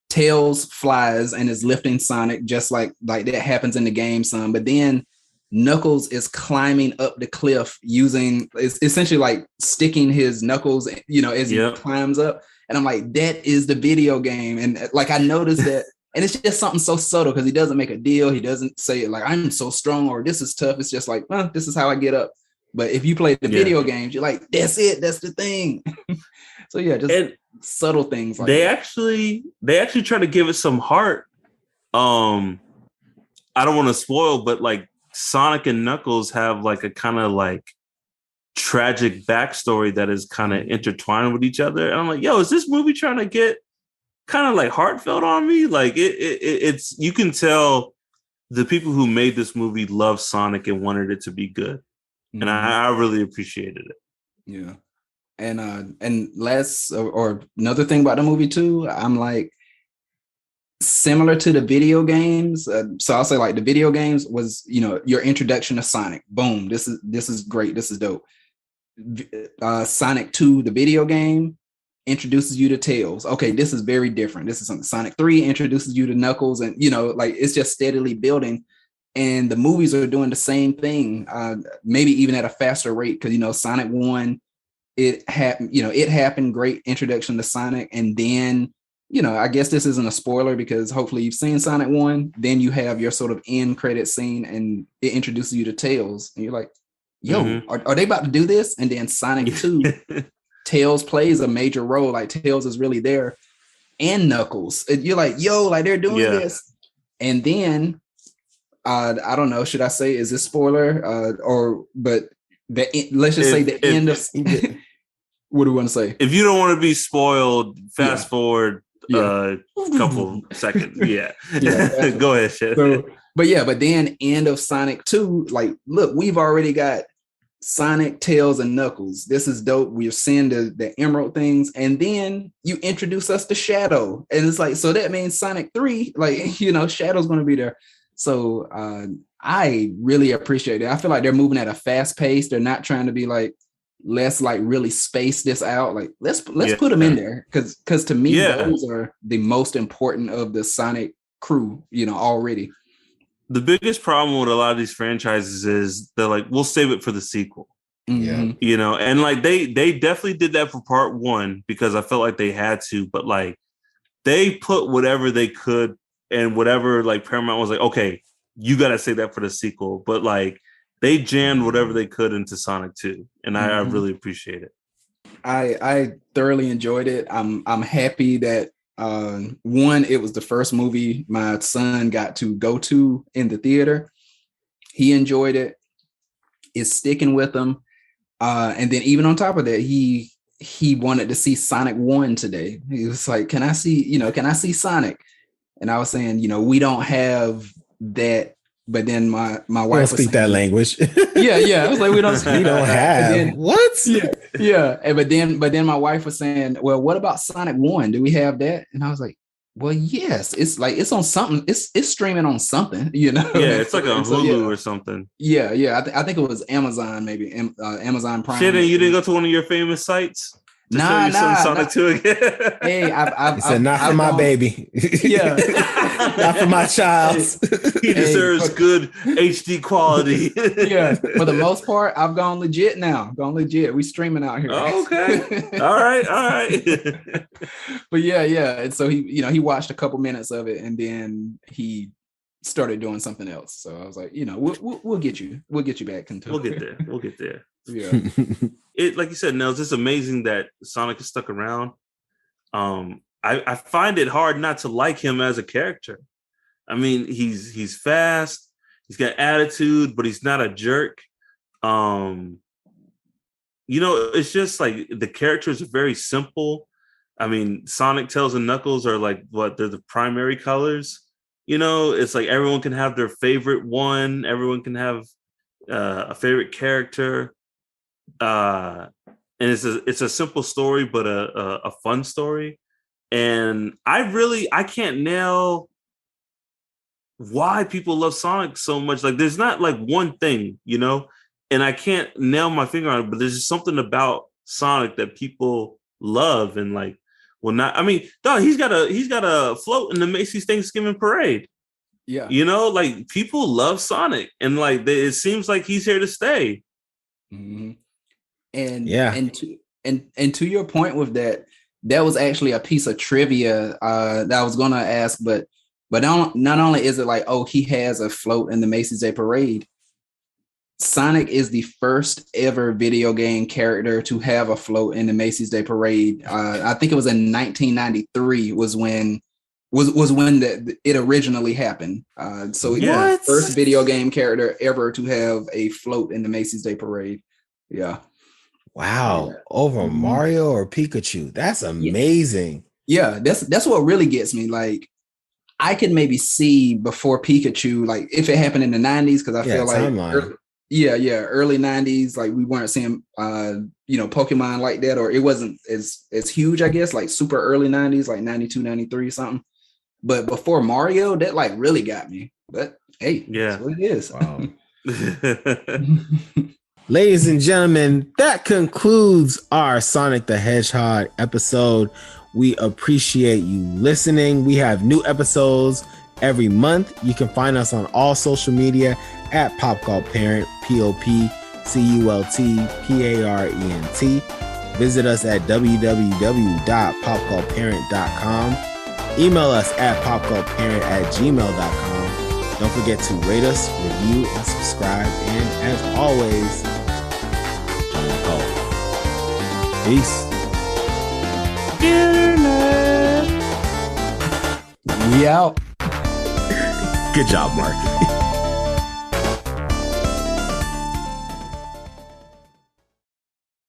Tails flies and is lifting Sonic just like that happens in the game some. But then Knuckles is climbing up the cliff using it's essentially like sticking his knuckles, as he climbs up. And I'm like, that is the video game. And like I noticed that, and it's just something so subtle because he doesn't make a deal. He doesn't say it like I'm so strong or this is tough. It's just like, well, this is how I get up. But if you play the video games, you're like, that's it, that's the thing. So yeah, just subtle things like they that. actually try to give it some heart. I don't want to spoil, but like Sonic and Knuckles have like a kind of like tragic backstory that is kind of intertwined with each other. And I'm like, yo, is this movie trying to get kind of like heartfelt on me? Like it's you can tell the people who made this movie love Sonic and wanted it to be good. And I really appreciated it. Yeah. And last or another thing about the movie too, I'm like, similar to the video games. So I'll say like the video games was, your introduction to Sonic. Boom. This is great. This is dope. Sonic 2, the video game, introduces you to Tails. Okay, this is very different. This is something. Sonic 3 introduces you to Knuckles, and like it's just steadily building. And the movies are doing the same thing, maybe even at a faster rate, because Sonic 1, it happened, great introduction to Sonic, and then I guess this isn't a spoiler because hopefully you've seen Sonic 1. Then you have your sort of end credit scene, and it introduces you to Tails, and you're like, yo, are they about to do this? And then Sonic 2, Tails plays a major role. Like Tails is really there, and Knuckles. And you're like, yo, like they're doing this. And then I don't know, should I say, is this spoiler? Let's just say the end of what do we want to say? If you don't want to be spoiled, fast forward a couple seconds. Go ahead, Shed. But then end of Sonic 2, like, look, we've already got Sonic, Tails, and Knuckles. This is dope. We're seeing the Emerald things, and then you introduce us to Shadow, and it's like, so that means Sonic 3, like, Shadow's going to be there. So I really appreciate it. I feel like they're moving at a fast pace. They're not trying to be like, let's like really space this out. Like let's put them in there because to me those are the most important of the Sonic crew. Already. The biggest problem with a lot of these franchises is they're like, we'll save it for the sequel. Mm-hmm. And like they definitely did that for part 1 because I felt like they had to, but like they put whatever they could. And whatever, like Paramount was like, okay, you got to say that for the sequel. But like they jammed whatever they could into Sonic 2. And I really appreciate it. I thoroughly enjoyed it. I'm happy that one, it was the first movie my son got to go to in the theater. He enjoyed it. It's sticking with him. And then even on top of that, he wanted to see Sonic 1 today. He was like, can I see Sonic? And I was saying, we don't have that. But then my wife speak that language. Yeah. I was like, we don't have what? Yeah. And but then my wife was saying, well, what about Sonic 1? Do we have that? And I was like, well, yes. It's like it's on something. It's streaming on something. Yeah, it's like a Hulu or something. Yeah. I think it was Amazon, maybe Amazon Prime. Shit, and you didn't go to one of your famous sites? Sonic 2 again. Hey, I've said not for my baby. Yeah, not for my child. He deserves good HD quality. Yeah, for the most part, I've gone legit now. We streaming out here. Oh, okay. All right. But yeah. And so he watched a couple minutes of it, and then he started doing something else. So I was like, we'll get you back into it. We'll get there. Yeah. It, like you said, Nels, it's amazing that Sonic is stuck around. I find it hard not to like him as a character. I mean, he's fast, he's got attitude, but he's not a jerk. It's just like the characters are very simple. I mean, Sonic, Tails, and Knuckles are like they're the primary colors. It's like everyone can have their favorite one. Everyone can have a favorite character. And and it's a simple story, but a fun story. And I can't nail why people love Sonic so much. Like, there's not like one thing, you know, and I can't nail my finger on it, but there's just something about Sonic that people love. And like, well, not, I mean, dog, he's got a float in the Macy's Thanksgiving Parade. Yeah. You know, like, people love Sonic, and like, it seems like he's here to stay. Mm-hmm. And yeah, and to your point with that, that was actually a piece of trivia that I was gonna ask, but not only is it like, oh, he has a float in the Macy's Day Parade, Sonic is the first ever video game character to have a float in the Macy's Day Parade. I think it was in 1993 was when it originally happened. So it was the first video game character ever to have a float in the Macy's Day Parade. Yeah. Wow. Yeah. Over Mario or Pikachu. That's amazing. Yeah, that's what really gets me. Like, I could maybe see before Pikachu, like if it happened in the 90s, because I feel like early 90s, like we weren't seeing Pokemon like that, or it wasn't as huge, I guess, like super early 90s, like 92, 93, something. But before Mario, that like really got me. But hey, that's what it is. Wow. Ladies and gentlemen, that concludes our Sonic the Hedgehog episode. We appreciate you listening. We have new episodes every month. You can find us on all social media at Pop Cult Parent, POPCULTPARENT. Visit us at www.popcultparent.com. Email us at popcultparent@gmail.com. Don't forget to rate us, review, and subscribe. And as always, join the cult. Peace. We out. Good job, Mark.